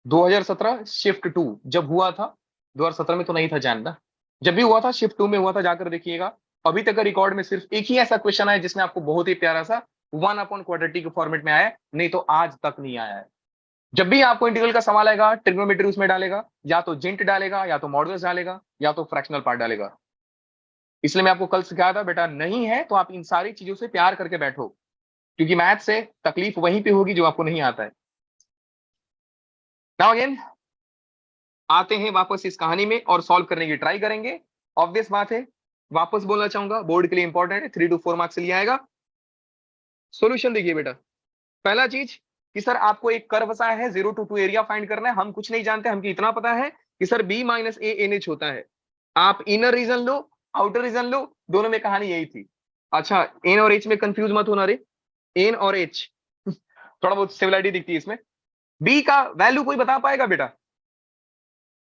2017 शिफ्ट 2 जब हुआ था, 2017 में तो नहीं था जानना, जब भी हुआ था शिफ्ट 2 में हुआ था, जाकर देखिएगा। अभी तक का रिकॉर्ड में सिर्फ एक ही ऐसा क्वेश्चन आया जिसमें आपको बहुत ही प्यारा सा 1/quadratic के फॉर्मेट में आया, नहीं तो आज तक नहीं आया है। जब भी आपको इंटीग्रल का सवाल आएगा, ट्रिग्नोमेट्री उसमें डालेगा, या तो जिंट डालेगा, या तो मॉडुलस डालेगा, या तो फ्रैक्शनल पार्ट डालेगा। इसलिए मैं आपको कल सिखाया था बेटा, नहीं है तो आप इन सारी चीजों से प्यार करके बैठो, क्योंकि मैथ से तकलीफ वहीं पे होगी जो आपको नहीं आता है। नाउ अगेन आते हैं वापस इस कहानी में और सॉल्व करने की ट्राई करेंगे। ऑब्वियस बात है, वापस बोलना चाहूंगा, बोर्ड के लिए इंपॉर्टेंट है, 3 to 4 मार्क्स लिए आएगा। सॉल्यूशन देखिए बेटा, पहला चीज कि सर आपको एक कर्व सा है, 0 to 2 एरिया फाइंड करना है। हम कुछ नहीं जानते, हमको इतना पता है कि sir b minus A N H होता है। आप इनर रीजन लो, आउटर रीजन लो, दोनों में कहानी यही थी। अच्छा एन और एच में कंफ्यूज मत होना रे, एन और एच थोड़ा बहुत सिमिलरिटी दिखती है इसमें। बी का वैल्यू कोई बता पाएगा बेटा?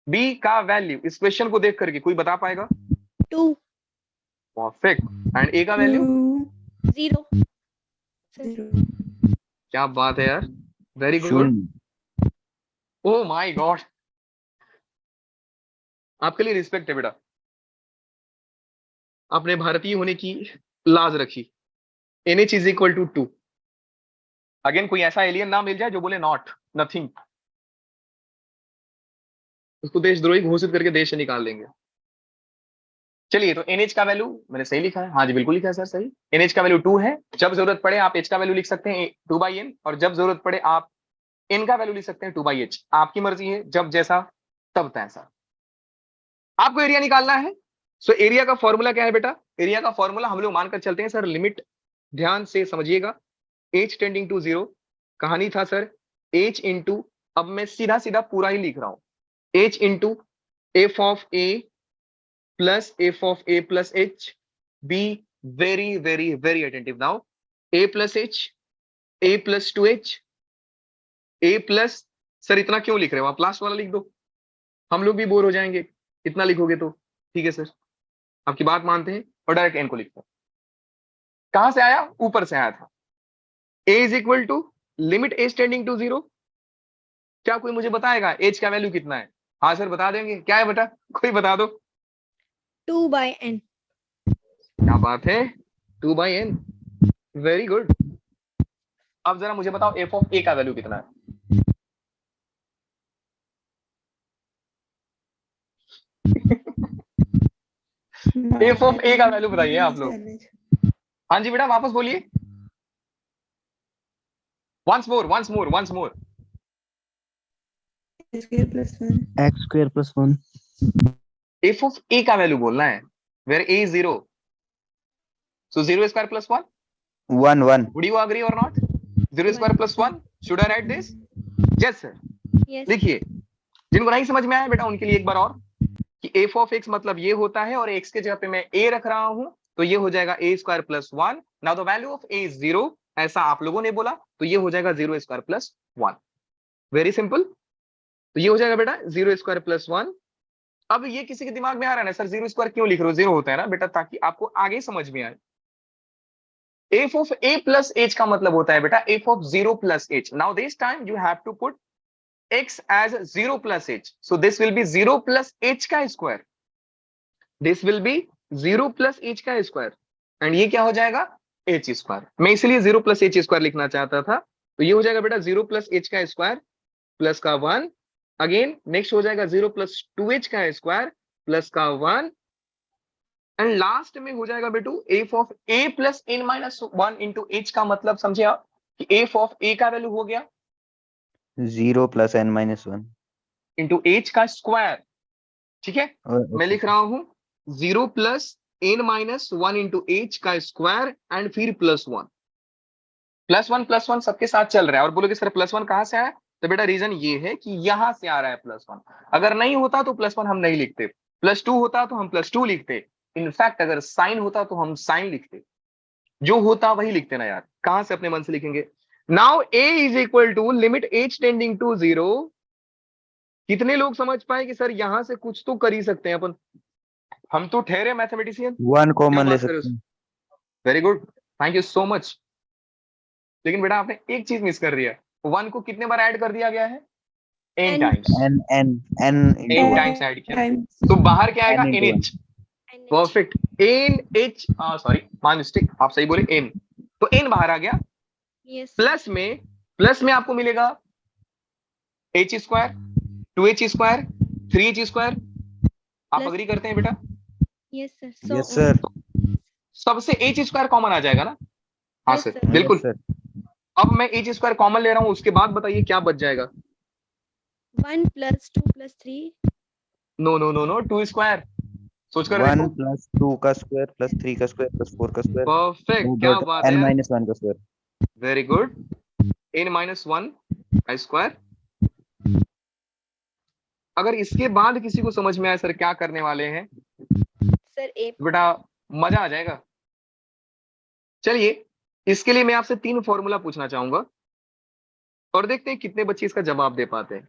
बी का वैल्यू इस क्वेश्चन को देख करके कोई बता पाएगा? 2 परफेक्ट। एंड ए का वैल्यू 0 क्या बात है यार, वेरी गुड। शून्य। ओ माय गॉड, आपके लिए रिस्पेक्ट है बेटा, आपने भारतीय होने की लाज रखी। NH is equal to 2। Again कोई ऐसा एलियन ना मिल जाए जो बोले नॉट, नथिंग, उसको देशद्रोही घोषित करके देश से निकाल देंगे। चलिए तो NH का वैल्यू मैंने सही लिखा है, हाँ जी बिल्कुल लिखा है सर सही। NH का वैल्यू 2 है। जब जरूरत पड़े आप H का वैल्यू लिख सकते हैं 2/n, और जब जरूरत पड़े आप N का वैल्यू लिख सकते हैं 2/h। आपकी मर्जी है, जब जैसा तब तैसा। आपको एरिया निकालना है। सो एरिया का फॉर्मूला क्या है बेटा? एरिया का फॉर्मूला हम लोग मानकर चलते हैं सर, लिमिट ध्यान से समझिएगा, h टेंडिंग टू 0। कहानी था सर h इंटू, अब मैं सीधा सीधा पूरा ही लिख रहा हूं, h into F of a plus F of a plus h। Be very very very attentive now, a plus h, a plus 2h, a plus, sir इतना क्यों लिख रहे हो आप? लास्ट वाला लिख दो, हम लोग भी बोर हो जाएंगे इतना लिखोगे तो। ठीक है सर, आपकी बात मानते हैं और डायरेक्ट n को लिखते हैं। कहां से आया? ऊपर से आया था। a is equal to limit h tending to 0। क्या कोई मुझे बताएगा h का वैल्यू कितना है? हाँ सर बता देंगे, क्या है बेटा कोई बता दो। 2/n। क्या बात है, 2/n, वेरी गुड। अब जरा मुझे बताओ f ऑफ a का वैल्यू कितना है? f ऑफ a का वैल्यू बताइए आप लोग। हाँ जी बेटा वापस बोलिए। once more. Square plus 1. x square plus 1. f of a का वैल्यू बोलना है, where a is 0. So 0 square plus 1. 1 1. Would you agree or not? 0 square plus 1. Should I write this? Yes sir. Yes. देखिए, जिनको नहीं समझ में आया बेटा उनके लिए एक बार और, कि f of x मतलब ये होता है और x के जगह पे मैं a रख रहा हूं, तो ये हो जाएगा a square plus 1. Now the value of a is 0, ऐसा आप लोगों ने बोला, तो ये हो जाएगा 0 square plus 1. Very simple. तो ये हो जाएगा बेटा 0 square plus 1. अब ये किसी के दिमाग में आ रहा है ना, सर 0 स्क्वायर क्यों लिख रहे हो? 0 होता है ना बेटा, ताकि आपको आगे समझ में आए. f of a plus h का मतलब होता है बेटा f of 0 plus h. Now this time you have to put x as 0 plus h. So this will be 0 plus h का square. This will be 0 plus h का स्क्वायर. एंड ये क्या हो जाएगा? h square. मैं इसलिए 0 plus h स्क्वायर लिखना चाहता था. तो ये हो जाएगा बेटा 0 plus h का स्क्वायर प्लस का 1. अगेन नेक्स्ट हो जाएगा 0 plus 2h का स्क्वायर प्लस का 1. एंड लास्ट में हो जाएगा बेटू f of a plus n minus 1 into h का मतलब समझे आप, कि f of a का वैल्यू हो गया 0 plus n minus 1. Into h का स्क्वायर. ठीक है, मैं लिख रहा हूं 0 plus n minus 1 into h का स्क्वायर एंड फिर प्लस 1. प्लस वन सबके साथ चल रहा है. और बोलोगे सर प्लस 1 कहां से आया? तो बेटा रीजन ये है कि यहां से आ रहा है प्लस 1. अगर नहीं होता तो प्लस 1 हम नहीं लिखते. प्लस 2 होता तो हम प्लस 2 लिखते. इनफैक्ट अगर साइन होता तो हम साइन लिखते. जो होता वही लिखते ना यार, कहां से अपने मन से लिखेंगे. Now a is equal to limit h tending to 0. कितने लोग समझ पाए कि सर यहां से कुछ तो कर ही सकते हैं अपन? हम तो ठहरे मैथमेटिशियन. 1 कॉमन ले सकते हैं. Very good, thank you so much. लेकिन बेटा आपने एक चीज मिस कर दिया. 1 को कितने बार ऐड कर दिया गया है? n times. n into n 1. Times add किया, Times. तो बाहर क्या आएगा? n into nh. Perfect. N H, sorry my mistake, आप सही बोले एन. तो एन बाहर आ गया. Yes. प्लस में आपको मिलेगा H square, 2h square, 3h square. आप Plus- अग्री करते हैं बेटा? Yes sir. So Yes sir. सबसे एच स्क्वायर कॉमन आ जाएगा ना? हाँ Yes, सर, sir. बिल्कुल. Yes, sir. अब मैं एच स्क्वायर कॉमन ले रहा हूं, उसके बाद बताइए क्या बच जाएगा? 1 plus 2 plus 3. No 2 square. सोचकर 1 देखो. plus 2 का स्क्वायर प्लस 3 का स्क्वायर प्लस 4 का स्क्वायर. परफेक्ट, क्या बात n है. minus 1 का square. Very good. n minus 1 का स्क्वायर. अगर इसके बाद किसी को समझ में आए सर क्या करने वाले हैं, Sir a. बेटा मजा आ जाएगा. चलिए, इसके लिए मैं आपसे 3 फॉर्मूला पूछना चाहूंगा और देखते हैं कितने बच्चे इसका जवाब दे पाते हैं.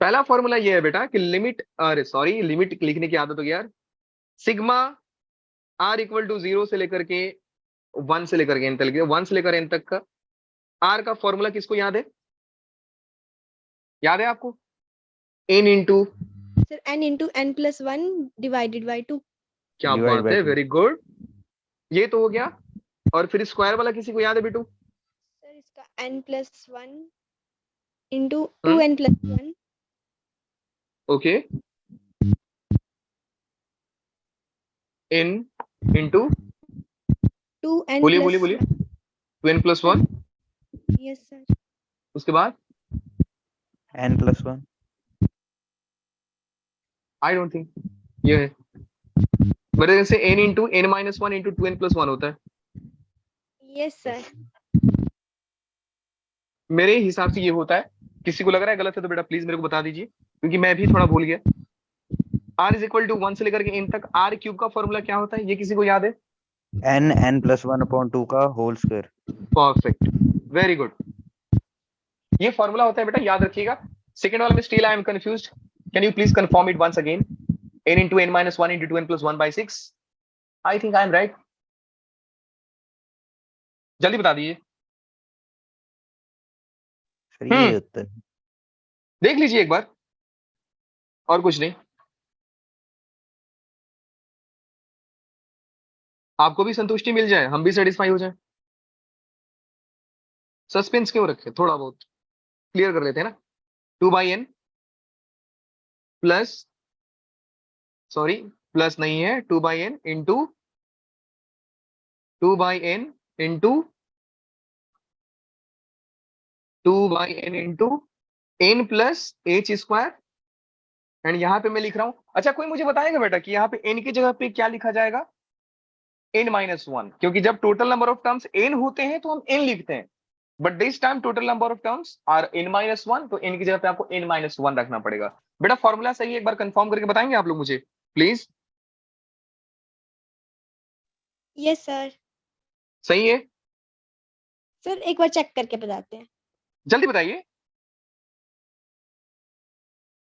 पहला फॉर्मूला ये है बेटा कि लिमिट लिखने की आदत हो गई यार. सिग्मा r इक्वल टू 0 से लेकर के 1 से लेकर के n तक, 1 से लेकर n तक का r का फॉर्मूला किसको याद है? याद है आपको? n into, Sir n into n plus 1 divided by 2. क्या Divide बात by है, 2. Very good. ये तो हो गया. और फिर स्क्वायर वाला किसी को याद है बेटू? Sir इसका n plus 1 into 2n plus 1. Okay. n into, 2n बोलिए plus बोलिए बोलिए. 1. 2n plus 1. Yes sir. उसके बाद n plus 1. I don't think ये है. मेरे जैसे n into n minus 1 into 2n plus 1 होता है. Yes sir. मेरे हिसाब से ये होता है. किसी को लग रहा है गलत है तो बेटा प्लीज मेरे को बता दीजिए, क्योंकि मैं भी थोड़ा भूल गया. r इज इक्वल टू 1 से लेकर के n तक r क्यूब का फॉर्मूला क्या होता है? ये किसी को याद है? n plus 1 upon 2 का whole square. Perfect, very good. ये फॉर्मूला होता है बेटा, याद रखिएगा. सेकंड वाला में still I am confused. Can you please confirm it once again? n into n minus 1 into 2n plus 1 by 6. I think I am right. जल्दी बता दीजिए. सर ये होता है. देख लीजिए एक बार, और कुछ नहीं. आपको भी संतुष्टि मिल जाए, हम भी सेटिस्फाई हो जाए. सस्पेंस क्यों रखे? थोड़ा बहुत क्लियर कर लेते हैं ना. 2/n प्लस, सॉरी प्लस नहीं है, 2/n into 2/n into 2/n into n plus H square, and यहाँ पे मैं लिख रहा हूँ, अच्छा कोई मुझे बताएगा बेटा कि यहाँ पे n की जगह पे क्या लिखा जाएगा? n-1, क्योंकि जब total number of terms n होते हैं तो हम n लिखते हैं, but this time total number of terms are n-1, तो n की जगह पे आपको n-1 रखना पड़ेगा। बेटा फॉर्मूला सही है, एक बार कंफर्म करके बताएंगे आप लोग मुझे प्लीज? Yes sir. सही है, सर एक बार चेक करके बताते हैं। जल्दी बताइए।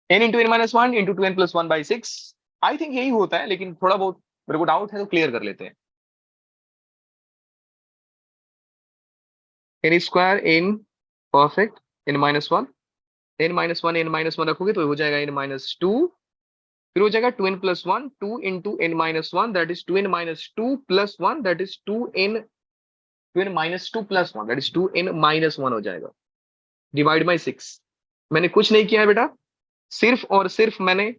n into n-1 into 2n plus 1/6, I think यही होता है, लेकिन थोड़ा बहुत मेरे को डाउट है तो क्लियर कर लेते हैं। n square n perfect n-1, n-1 रखोगे तो हो जाएगा n-2, फिर हो जाएगा 2n plus 1, 2 into n-1, that is 2n-2 plus 1, that is 2n-2 plus 1, that is 2n-1 हो जाएगा, डिवाइड बाई 6। मैंने कुछ नहीं किया है बेटा, सिर्फ और सिर्फ मैंने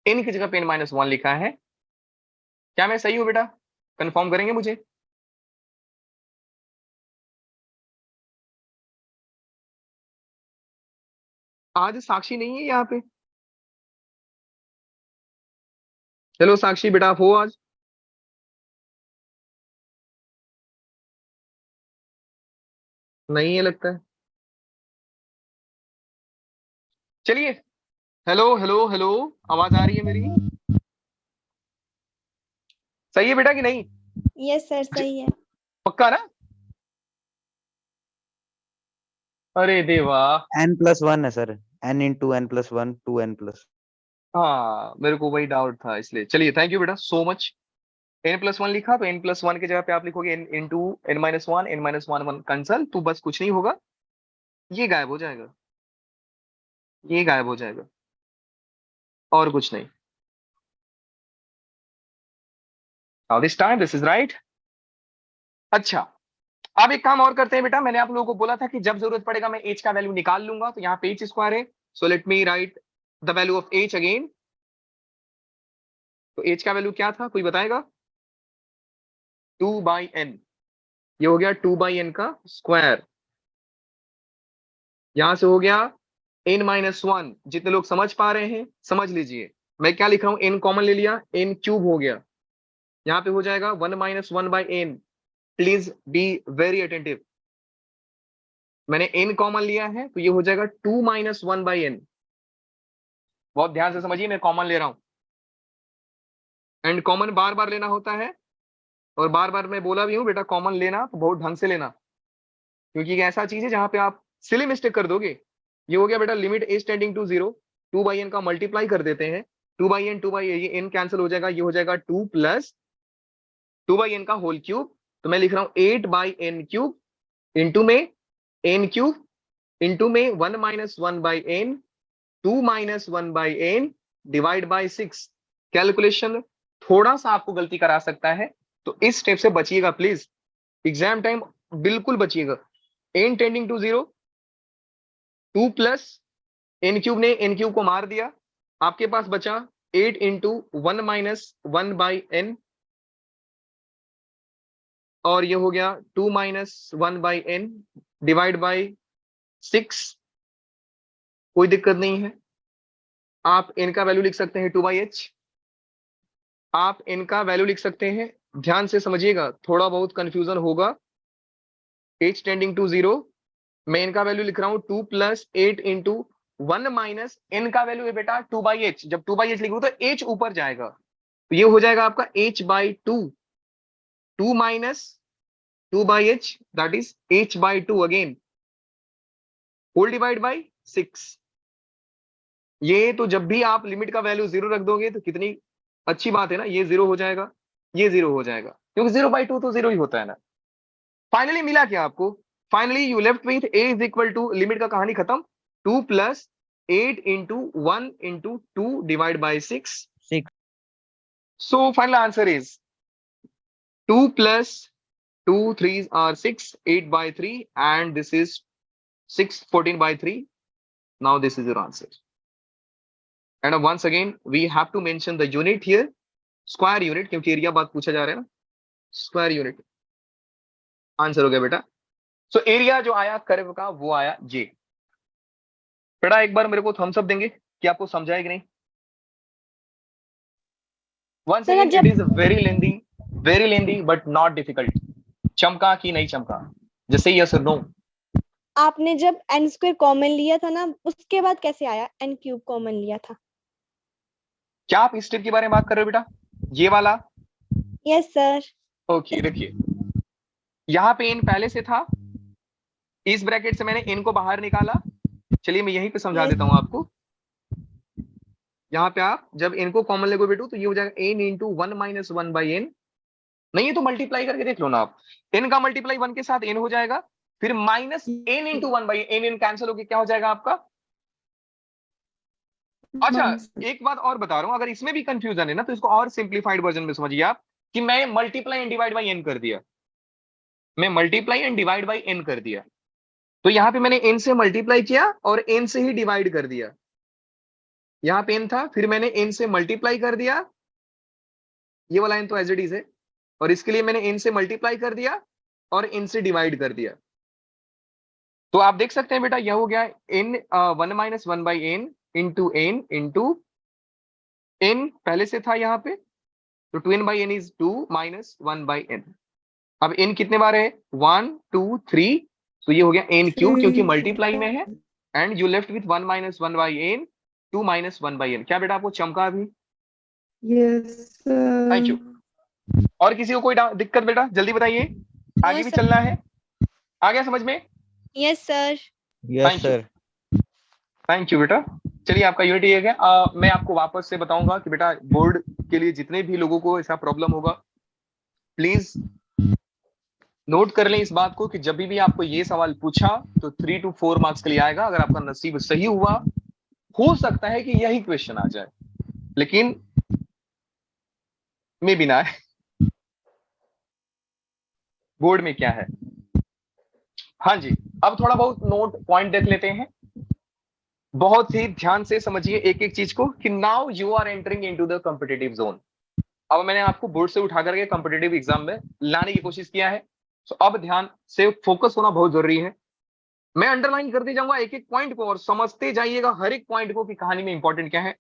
n की जगह पे n-1 लिखा है। क्या मैं सही हूं बेटा? कंफर्म करेंगे मुझे? आज साक्षी नहीं है यहाँ पे? चलो साक्षी बेटा आप हो आज? नहीं है लगता है। चलिए, हेलो हेलो हेलो, आवाज आ रही है मेरी? सही है बेटा कि नहीं? यस सर सही है। पक्का ना? अरे देवा, n+1 है sir, n into n+1 2n plus. हाँ मेरे को वही डाउट था, इसलिए चलिए थैंक यू बेटा सो मच। n+1 लिखा तो n+1 की जगह पे आप लिखोगे n into n-1, n-1 cancel, तो बस कुछ नहीं होगा, ये गायब हो जाएगा, ये गायब हो जाएगा, और कुछ नहीं। Now this time this is right. अच्छा, अब एक काम और करते हैं बेटा, मैंने आप लोगों को बोला था कि जब जरूरत पड़ेगा मैं h का वैल्यू निकाल लूंगा, तो यहाँ पे h स्क्वायर है, so let me right the value of h again. तो h का वैल्यू क्या था, कोई बताएगा? 2/n, ये हो गया 2/n का स्क्वायर, यहां से हो गया n-1। जितने लोग समझ पा रहे हैं समझ लीजिए, मैं क्या लिख रहा हूं, n कॉमन ले लिया, n क्यूब हो गया, यहाँ पे हो जाएगा 1-1/n। Please be very attentive, मैंने n कॉमन लिया है तो ये हो जाएगा 2-1/n। बहुत ध्यान से समझिए, मैं कॉमन ले रहा हूं, एंड कॉमन बार बार लेना होता है, और बार बार मैं बोला भी हूं बेटा कॉमन लेना तो बहुत ढंग से लेना, क्योंकि एक ऐसा चीज है जहां पे आप सिली मिस्टेक कर दोगे। ये हो गया बेटा limit as tending to 0, 2/n का मल्टीप्लाई कर देते हैं, 2/n ये n कैंसिल हो जाएगा, ये हो जाएगा 2 प्लस 2/n का होल क्यूब, तो मैं लिख रहा हूं 8/n³ इंटू में n³ इंटू में 1-1/n 2-1/n divide by 6। Calculation थोड़ा सा आपको गलती करा सकता है, तो इस स्टेप से बचिएगा प्लीज, एग्जाम टाइम बिल्कुल बचिएगा। n tending to 0, 2 plus n³ ने n³ को मार दिया, आपके पास बचा 8 इंटू 1-1/n, और ये हो गया 2-1/n डिवाइड बाई 6। कोई दिक्कत नहीं है, आप n का वैल्यू लिख सकते हैं 2/h, आप n का वैल्यू लिख सकते हैं, ध्यान से समझिएगा थोड़ा बहुत कंफ्यूजन होगा। h टेंडिंग टू 0, मैं n का वैल्यू लिख रहा हूं 2 प्लस 8 इंटू 1-n का वैल्यू है बेटा 2/h, जब 2/h लिखूं तो h ऊपर जाएगा, तो ये हो जाएगा आपका h/2, 2 minus 2/h that is h/2 again, whole divide by 6। ये तो जब भी आप लिमिट का वैल्यू 0 रख दोगे तो कितनी अच्छी बात है ना, ये 0 हो जाएगा, ये 0 हो जाएगा, क्योंकि 0/2 तो 0 ही होता है ना। फाइनली मिला क्या आपको? Finally you left with a is equal to, limit का कहानी खत्म, 2 plus 8 into 1 into 2 divide by 6। 6 so final answer is 2 plus 2 3s are 6, 8/3, and this is 6 14/3. Now this is your answer. And once again we have to mention the unit here, square unit, क्योंकि एरिया बात पूछा जा रहा है ना, स्क्वायर यूनिट। आंसर हो गया बेटा सो एरिया जो आया कर्व का वो आया ये। बेटा एक बार मेरे को थम्स अप देंगे कि आपको समझा है कि नहीं। वंस सर, अगेन जब it is very lengthy but not difficult. चमका कि नहीं चमका, जैसे यस और नो। आपने जब n स्क्वायर कॉमन लिया था ना, उसके बाद कैसे आया n क्यूब कॉमन लिया था? क्या आप इस स्टेप के बारे में बात कर रहे हो बेटा, ये वाला? Yes sir. ओके देखिए, यहां पे n पहले से था, इस ब्रैकेट से मैंने n को बाहर निकाला। चलिए मैं यहीं पे समझा यस देता हूं आपको। यहाँ पे आप जब n को कॉमन लेगो बेटू तो ये हो जाएगा n into 1 minus 1 by n। नहीं है तो मल्टीप्लाई करके देख लो ना आप, n का मल्टीप्लाई 1 के साथ n हो जाएगा, फिर minus n into 1 by n cancel होकर क्या हो जाएगा आपका। अच्छा एक बात और बता रहा हूं, अगर इसमें भी कंफ्यूजन है ना तो इसको और सिंप्लीफाइड वर्जन में समझिए आप, कि मैं multiply and divide by N कर दिया, मैं multiply and divide by N कर दिया, तो यहां पे मैंने एन से मल्टीप्लाई किया और एन से ही डिवाइड कर दिया। यहां पे एन था, फिर मैंने एन से मल्टीप्लाई कर दिया, ये वाला एन तो एज इट इज है, और इसके लिए मैंने एन से मल्टीप्लाई कर दिया और एन से डिवाइड कर दिया। तो आप देख सकते हैं बेटा यह हो गया N 1 minus 1 by N into N पहले से था यहाँ पे, तो 2n by N is 2 minus 1 by N. अब n कितने बार है, 1 2 3, तो ये हो गया n क्यूब क्योंकि मल्टीप्लाई में है, and you left with 1 minus 1 by N 2 minus 1 by N. क्या बेटा आपको चमका अभी? Yes thank you. और किसी को कोई दिक्कत बेटा जल्दी बताइए, आगे भी सर। चलना है, आ गया समझ में? Yes sir. Yes Thank you. Sir. Thank you बेटा। चलिए आपका यूनिट ये है। मैं आपको वापस से बताऊंगा कि बेटा बोर्ड के लिए जितने भी लोगों को ऐसा प्रॉब्लम होगा प्लीज नोट कर लें इस बात को कि जब भी आपको ये सवाल पूछा तो 3 to 4 मार्क्स के लिए आएगा। अगर आपका नसीब सही हुआ, हो सकता है कि यही क्वेश्चन आ जाए, लेकिन मे भी ना आए। बोर्ड में क्या है। हाँ जी, अब थोड़ा बहुत नोट पॉइंट देख लेते हैं। बहुत ही ध्यान से समझिए एक एक चीज को कि now you are entering into the competitive zone. अब मैंने आपको बोर्ड से उठा करके कॉम्पिटिटिव एग्जाम में लाने की कोशिश किया है, तो अब ध्यान से फोकस होना बहुत जरूरी है। मैं अंडरलाइन करते जाऊंगा एक एक पॉइंट को और समझते जाइएगा हर एक पॉइंट को कि कहानी में इंपॉर्टेंट क्या है।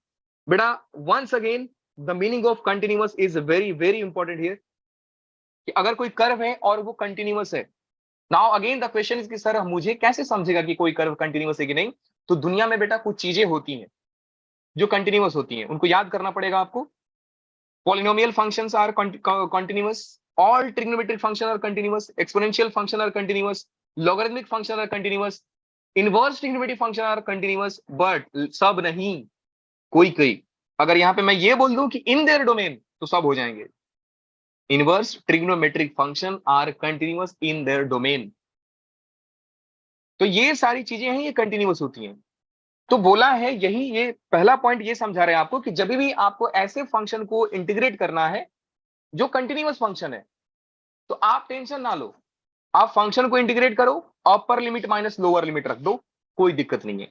बेटा once again the meaning of continuous is very very important here, कि अगर कोई कर्व है और वो कंटिन्यूअस है, now again the question is कि सर मुझे कैसे समझेगा कि कोई कर्व कंटिन्यूअस है कि नहीं। तो दुनिया में बेटा कुछ चीजें होती हैं जो कंटिन्यूअस होती हैं, उनको याद करना पड़ेगा आपको। Polynomial functions are continuous, all trigonometric function are continuous, exponential function are continuous, logarithmic function are continuous, inverse trigonometric function are continuous, but सब नहीं, कोई कोई। अगर यहाँ पे मैं ये बोल दूं कि इन देयर डोमेन तो सब हो जाएंगे। Inverse trigonometric function are continuous in their domain. तो ये सारी चीजें हैं, ये कंटिन्यूअस होती हैं। तो बोला है यही, ये पहला पॉइंट ये समझा रहे हैं आपको कि जब भी आपको ऐसे फंक्शन को इंटीग्रेट करना है जो कंटिन्यूअस फंक्शन है, तो आप टेंशन ना लो, आप फंक्शन को इंटीग्रेट करो, upper limit minus lower limit रख दो, कोई दिक्कत नहीं है।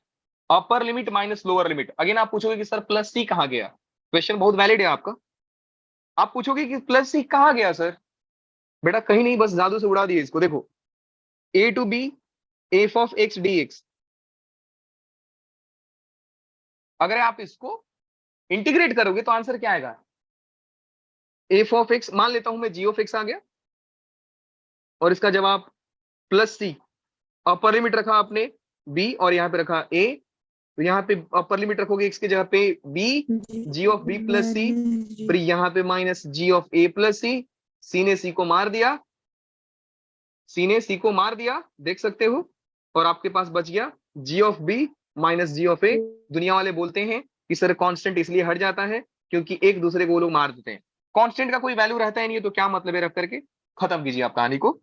Upper limit minus lower limit. Again आप पूछोगे कि सर प्लस सी कहां गया, क्वेश्चन बहुत वैलिड है आपका। आप पूछोगे कि प्लस सी कहां गया सर, बेटा कहीं नहीं, बस जादू से उड़ा दिए इसको। देखो A to B F of X D X, अगर आप इसको इंटीग्रेट करोगे तो आंसर क्या आएगा, एफ ऑफ एक्स, मान लेता हूं मैं जी ऑफ एक्स आ गया, और इसका जवाब प्लस सी। अपर लिमिट रखा आपने बी और यहाँ पे रखा ए, तो यहाँ पे अपर लिमिट रखोगे एक्स की जगह पे B, G of B plus C, फिर यहाँ पे minus G of A plus C. C ने सी को मार दिया, सी ने सी को मार दिया, देख सकते हो, और आपके पास बच गया G of B minus G of A. दुनिया वाले बोलते हैं कि सर कांस्टेंट इसलिए हट जाता है क्योंकि एक दूसरे को वो लोग मार देते हैं। कांस्टेंट का कोई वैल्यू रहता है नहीं है, तो क्या मतलब है रख करके खत्म कीजिए आप कहानी को।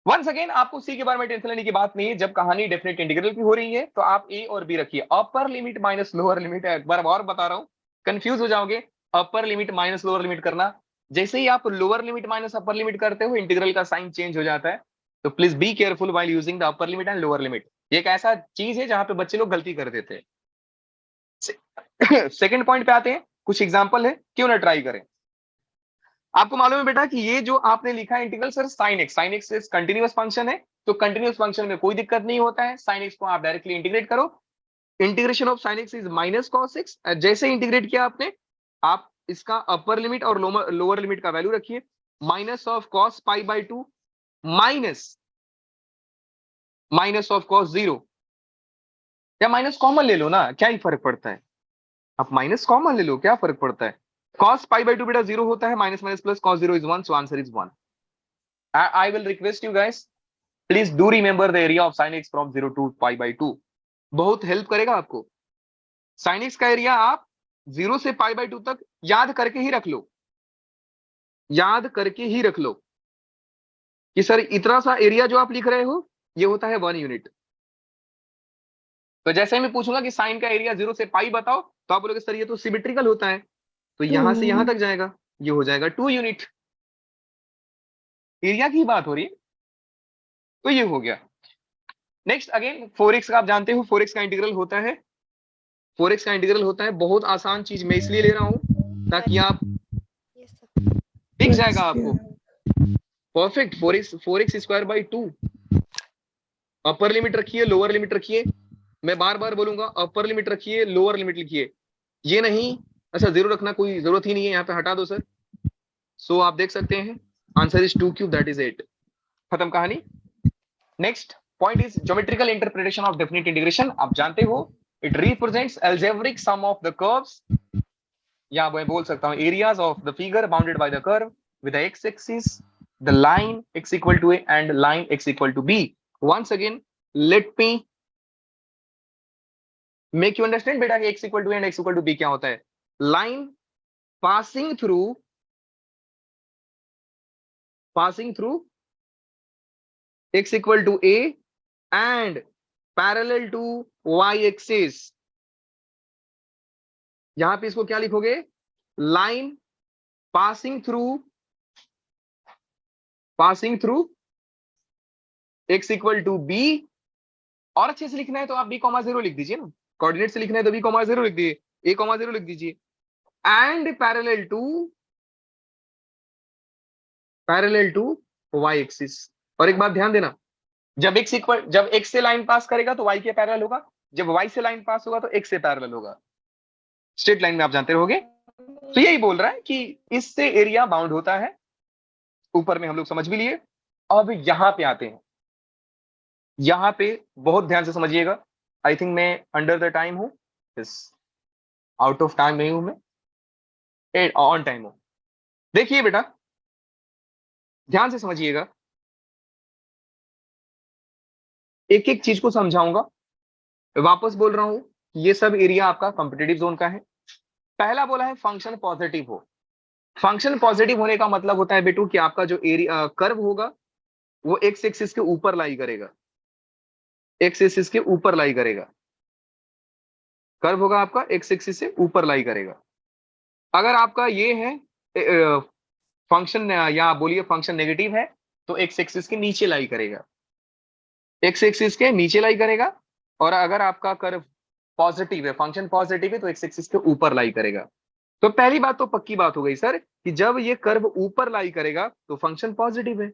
वंस अगेन आपको सी के बारे में टेंशन लेने की बात नहीं है। जब कहानी डेफिनेट इंटीग्रल की हो रही है तो आप ए और बी रखिए, upper limit minus lower limit है। एक बार और बता रहा हूं, कंफ्यूज हो जाओगे। Upper limit minus lower limit करना, जैसे ही आप lower limit minus upper limit करते हो इंटीग्रल का साइन चेंज हो जाता है। तो please be careful while using the upper limit and lower limit. ये एक ऐसा चीज है जहां पे बच्चे लोग गलती कर देते हैं। सेकंड पॉइंट पे आते हैं, कुछ एग्जांपल है, क्यों ना ट्राई करें। आपको मालूम है बेटा कि ये जो आपने लिखा है integral sir sine x, sine x continuous function है, तो कंटिन्यूस फंक्शन में कोई दिक्कत नहीं होता है, sin x को आप डायरेक्टली इंटीग्रेट करो, integration of sin x is minus cos x। जैसे इंटीग्रेट किया आपने, आप इसका अपर लिमिट और लोअर लिमिट का वैल्यू रखिए, minus of cos pi by 2 minus of cos 0, या माइनस कॉमन ले लो ना, क्या ही फर्क पड़ता है, आप माइनस कॉमन ले लो, क्या फर्क पड़ता है। cos पाई बाई 2 बेटा 0 होता है, minus minus plus cos 0 is 1, so answer is 1। I will request you guys, please do remember the area of sin x from 0 to pi by 2, बहुत हेल्प करेगा आपको। sin x का एरिया आप 0 से पाई बाई 2 तक याद करके ही रख लो, याद करके ही रख लो कि सर इतना सा एरिया जो आप लिख रहे हो ये होता है 1 यूनिट। तो जैसे मैं पूछूंगा कि साइन का एरिया 0 से पाई बताओ, तो आप बोलोगे सर ये तो सिमेट्रिकल होता है, तो यहां से यहां तक जाएगा, ये हो जाएगा 2 यूनिट, एरिया की बात हो रही है, तो ये हो गया। नेक्स्ट अगेन 4x का आप जानते हो, 4x का इंटीग्रल होता है, 4x का इंटीग्रल होता है, बहुत आसान चीज मैं इसलिए ले रहा हूं ताकि आप दिख जाएगा आपको perfect. 4x square by 2, upper limit रखिए, लोअर लिमिट रखिए, मैं बार बार बोलूंगा अपर लिमिट रखिए, लोअर लिमिट लिखिए, ये नहीं अच्छा 0 रखना कोई जरूरत ही नहीं है, यहाँ पे हटा दो सर। सो आप देख सकते हैं answer is 2 cube, that is 8, खत्म कहानी। Next point is geometrical interpretation of definite integration. आप जानते हो it represents algebraic sum of the curves, या मैं बोल सकता हूं areas of the figure bounded by the curve with the X axis, the line x equal to a and line x equal to b. Once again let me make you understand बेटा कि x equal to a and x equal to b क्या होता है। Line passing through x equal to a and parallel to y axis, यहां पे इसको क्या लिखोगे, line passing through x equal to b, और अच्छे से लिखना है तो आप b, 0 लिख दीजिए ना, कोऑर्डिनेट से लिखना है तो b, 0 लिख दीजिए, a, 0 लिख दीजिए, and parallel to y axis. और एक बात ध्यान देना, जब x से लाइन पास करेगा तो y के पैरेलल होगा, जब y से लाइन पास होगा तो x से पैरेलल होगा, स्ट्रेट लाइन में आप जानते रहोगे। तो यही बोल रहा है कि इससे एरिया बाउंड होता है, ऊपर में हम लोग समझ भी लिए। अब यहां पे आते हैं, यहां पे बहुत ध्यान से समझिएगा, आई थिंक मैं अंडर द टाइम हूं, आउट ऑफ टाइम नहीं हूं मैं, ऑन टाइम हूं। देखिए बेटा ध्यान से समझिएगा, एक एक चीज को समझाऊंगा, वापस बोल रहा हूं ये सब एरिया आपका कॉम्पिटिटिव जोन का है। पहला बोला है फंक्शन पॉजिटिव हो, फंक्शन पॉजिटिव होने का मतलब होता है बेटू कि आपका जो एरिया कर्व होगा वो एक्स एक्सिस के ऊपर लाई करेगा, एक्स एक्सिस के ऊपर लाई करेगा, कर्व होगा आपका एक्स एक्सिस से ऊपर लाई करेगा। अगर आपका ये है फंक्शन, या बोलिए फंक्शन नेगेटिव है, तो एक्स एक्सिस के नीचे लाई करेगा, एक्स एक्सिस के नीचे लाई करेगा। और अगर आपका कर्व पॉजिटिव है, फंक्शन पॉजिटिव है, तो एक्स एक्सिस के ऊपर लाई करेगा। तो पहली बात तो पक्की बात हो गई सर कि जब ये कर्व ऊपर लाई करेगा तो फंक्शन पॉजिटिव है।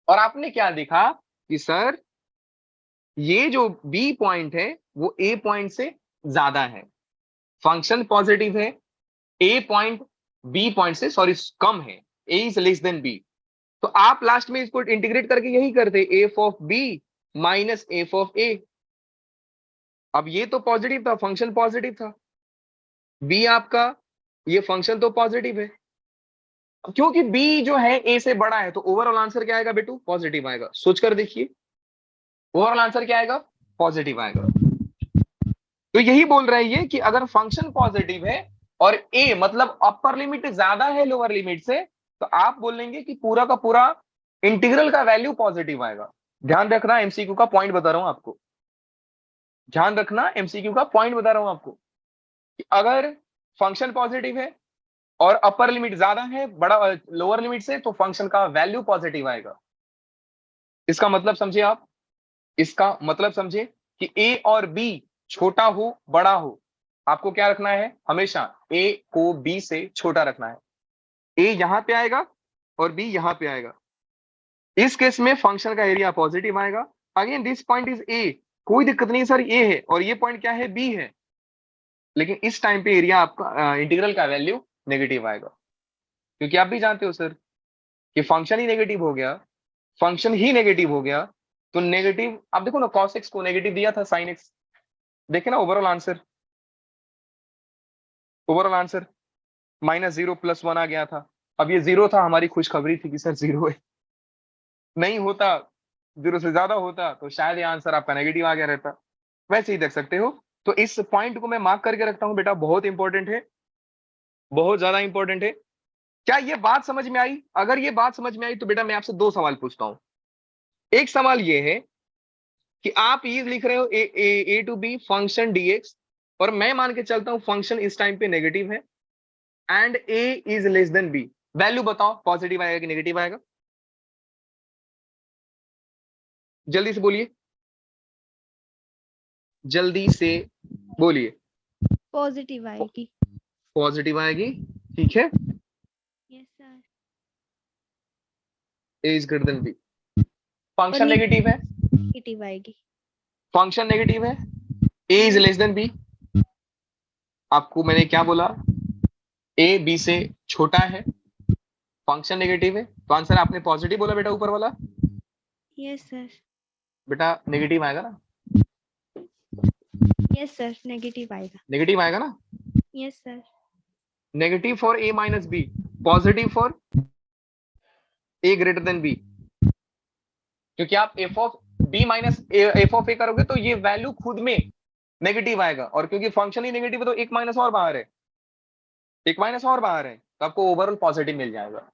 और आपने क्या देखा कि सर ये जो बी पॉइंट है वो ए पॉइंट से ज्यादा है, फंक्शन पॉजिटिव है, ए पॉइंट बी पॉइंट से कम है, A is less than B. तो आप लास्ट में इसको इंटीग्रेट करके यही करते, F of B minus F of A. अब ये तो पॉजिटिव था, फंक्शन पॉजिटिव था, बी आपका ये फंक्शन तो पॉजिटिव है, क्योंकि बी जो है ए से बड़ा है तो ओवरऑल आंसर क्या आएगा बेटू, पॉजिटिव आएगा। सोचकर देखिए ओवरऑल आंसर क्या आएगा, पॉजिटिव आएगा। तो यही बोल रहे हैं ये कि अगर फंक्शन पॉजिटिव है और ए मतलब अपर लिमिट ज्यादा है लोअर लिमिट से, तो आप बोलेंगे कि पूरा का पूरा इंटीग्रल का वैल्यू पॉजिटिव आएगा। ध्यान रखना, एमसीक्यू का पॉइंट बता रहा हूं आपको, ध्यान रखना, एमसीक्यू का पॉइंट बता रहा हूं आपको कि अगर फंक्शन पॉजिटिव है और अपर लिमिट ज्यादा है बड़ा लोअर लिमिट से, तो फंक्शन का वैल्यू पॉजिटिव आएगा। इसका मतलब समझे आप, इसका मतलब समझे कि ए और बी छोटा हो बड़ा हो, आपको क्या रखना है, हमेशा ए को बी से छोटा रखना है। ए यहां पे आएगा और बी यहां पे आएगा, इस केस में फंक्शन का एरिया पॉजिटिव आएगा। Again this point is a, कोई दिक्कत नहीं सर, ए है और ये पॉइंट क्या है, बी है, लेकिन इस टाइम पे एरिया आपका इंटीग्रल का वैल्यू नेगेटिव आएगा, क्योंकि आप भी जानते हो सर कि फंक्शन ही नेगेटिव हो गया, फंक्शन ही नेगेटिव हो गया तो नेगेटिव, आप देखो ना cos x को नेगेटिव दिया था sin x, देखे ना ओवरऑल आंसर, ओवरऑल आंसर -0 + 1 आ गया था। अब ये 0 था, हमारी खुशखबरी थी कि सर 0 है, नहीं होता 0 से ज्यादा होता तो शायद ये आंसर आपका नेगेटिव आ गया रहता। वैसे ही देख सकते हो। तो इस पॉइंट को मैं मार्क करके रखता हूं बेटा, बहुत इंपॉर्टेंट है, बहुत ज्यादा इंपॉर्टेंट है। क्या ये बात समझ में आई? अगर ये बात समझ में आई तो बेटा मैं आपसे दो सवाल पूछता हूं। एक सवाल ये है कि आप ये लिख रहे हो ए टू बी फंक्शन dx, और मैं मान के चलता हूं फंक्शन इस टाइम पे नेगेटिव है and a is less then b, value बताओ पॉजिटिव आएगा कि नेगेटिव आएगा? जल्दी से बोलिए, जल्दी से बोलिए। पॉजिटिव आएगी। पॉजिटिव आएगी, ठीक है। Yes sir. a is greater then b, और फंक्शन नेगेटिव है, नेगेटिव आएगी। फंक्शन नेगेटिव है, a is less then b, आपको मैंने क्या बोला, a b से छोटा है, फंक्शन नेगेटिव है, तो आंसर आपने पॉजिटिव बोला बेटा ऊपर वाला। Yes sir. बेटा नेगेटिव आएगा ना, यस सर, नेगेटिव आएगा। नेगेटिव आएगा ना, yes sir. Negative for a minus b, positive for a greater than b, क्योंकि आप f of b minus f of a करोगे तो ये वैल्यू खुद में नेगेटिव आएगा, और क्योंकि फंक्शन ही नेगेटिव है तो एक माइनस और बाहर है, एक माइनस और बाहर है, तो आपको ओवरऑल पॉजिटिव मिल जाएगा।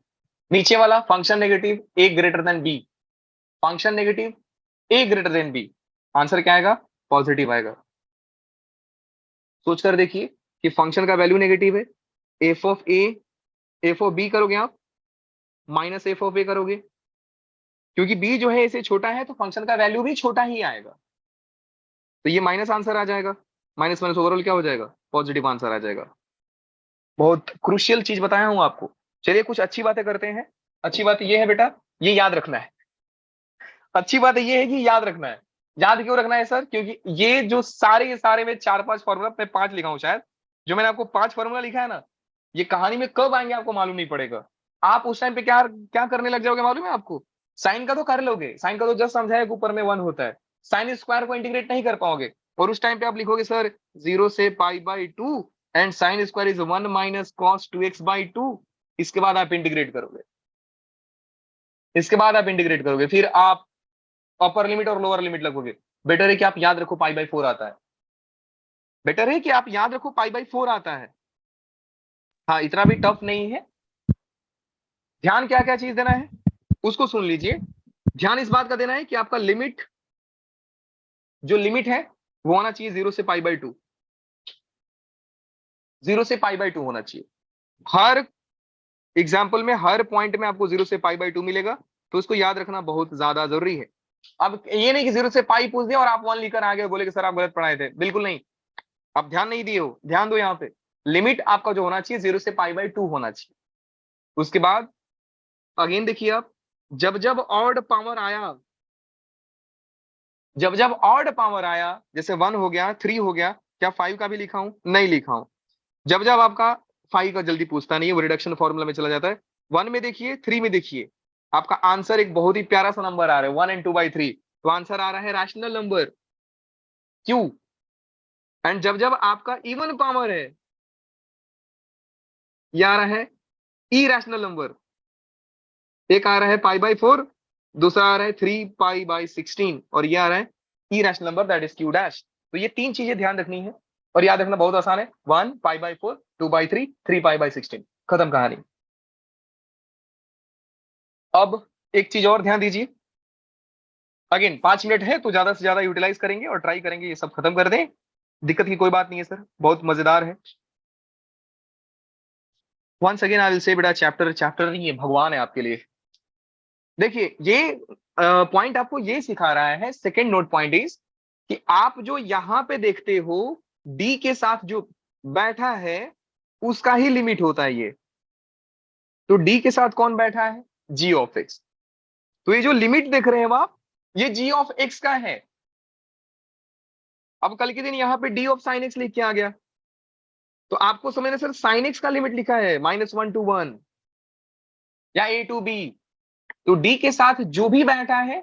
नीचे वाला function negative a greater than b, function negative a greater than b, answer क्या आएगा, पॉजिटिव आएगा। सोच कर देखिए कि फंक्शन का वैल्यू नेगेटिव है, f of a, f of b करोगे आप माइनस f ऑफ a करोगे, क्योंकि b जो है इसे छोटा है तो फंक्शन का वैल्यू भी छोटा ही आएगा, तो ये माइनस आंसर आ जाएगा, माइनस माइनस ओवरऑल क्या हो जाएगा, पॉजिटिव आंसर आ जाएगा। बहुत क्रूशियल चीज बताया हूं आपको। चलिए कुछ अच्छी बातें करते हैं। अच्छी बात ये है बेटा, ये याद रखना है, अच्छी बात ये है कि याद रखना है। याद क्यों रखना है सर? क्योंकि ये जो सारे के सारे में 4-5 फॉर्मूला, मैं 5 लिखा हूं शायद, जो मैंने आपको 5 फॉर्मूला लिखा है ना, ये कहानी में कब आएंगे आपको मालूम नहीं पड़ेगा। आप उस टाइम पे क्या क्या करने लग जाओगे मालूम है आपको? साइन का तो कर लोगे, साइन का तो जस्ट समझाया कि ऊपर में 1 होता है, साइन स्क्वायर को इंटीग्रेट नहीं कर पाओगे, और उस टाइम पे आप लिखोगे सर 0 से π/2 and sine square is 1 minus cos 2x/2। इसके बाद आप इंटीग्रेट करोगे, इसके बाद आप इंटीग्रेट करोगे, फिर आप अपर लिमिट और लोअर लिमिट लगोगे। बेटर है कि आप याद रखो π/4 आता है, बेटर है कि आप याद रखो π/4 आता है। हाँ, इतना भी टफ नहीं है। ध्यान क्या क्या चीज देना है उसको सुन लीजिए। ध्यान इस बात का देना है कि आपका लिमिट, जो लिमिट है वो होना चाहिए 0 से π/2, 0 से π/2 होना चाहिए। हर एग्जाम्पल में, हर पॉइंट में आपको 0 से π/2 मिलेगा, तो उसको याद रखना बहुत ज्यादा जरूरी है। अब ये नहीं कि 0 से पाई पूछ दिया और आप 1 लिखकर आ गए, बोले कि सर आप गलत पढ़ाए थे, बिल्कुल नहीं, आप ध्यान नहीं दिए हो, ध्यान दो। यहाँ पे लिमिट आपका जो होना चाहिए 0 से π/2 होना चाहिए। उसके बाद अगेन देखिए आप, जब जब ऑड पावर आया, जब जब ऑड पावर आया, जैसे 1 हो गया, 3 हो गया, क्या 5 का भी लिखा हूं? नहीं लिखा हूं। जब जब आपका 5 का जल्दी पूछता नहीं है, वो रिडक्शन फॉर्मूला में चला जाता है। 1 में देखिए, 3 में देखिए, आपका आंसर एक बहुत ही प्यारा सा नंबर आ रहा है, 1 and 2/3, तो आंसर आ रहा है रैशनल नंबर, क्यों? एंड जब जब आपका इवन पावर है, ये आ रहा है इरेशनल नंबर, एक आ रहा है π/4, दूसरा आ रहा है 3π/16, और ये आ रहा है irrational number, that is q dash. तो ये 3 चीजें ध्यान रखनी है, और याद रखना बहुत आसान है, 1 π/4, 2/3, 3π/16, खत्म कहानी। अब एक चीज और ध्यान दीजिए, अगेन 5 मिनट है तो ज्यादा से ज्यादा यूटिलाइज करेंगे और ट्राई करेंगे ये सब खत्म कर दें, दिक्कत की कोई बात नहीं है सर, बहुत मजेदार है। Once again I will say बेटा, चैप्टर चैप्टर नहीं है, भगवान है आपके लिए। देखिए ये पॉइंट आपको ये सिखा रहा है, सेकेंड नोट पॉइंट इज कि आप जो यहां पे देखते हो डी के साथ जो बैठा है उसका ही लिमिट होता है ये। तो डी के साथ कौन बैठा है? जी ऑफ एक्स। तो ये जो लिमिट देख रहे हैं आप, ये g ऑफ x का है। अब कल के दिन यहाँ पे d ऑफ sin x लिख के आ गया, तो आपको समझना सर sin x का लिमिट लिखा है -1 to 1 या a to b, तो d के साथ जो भी बैठा है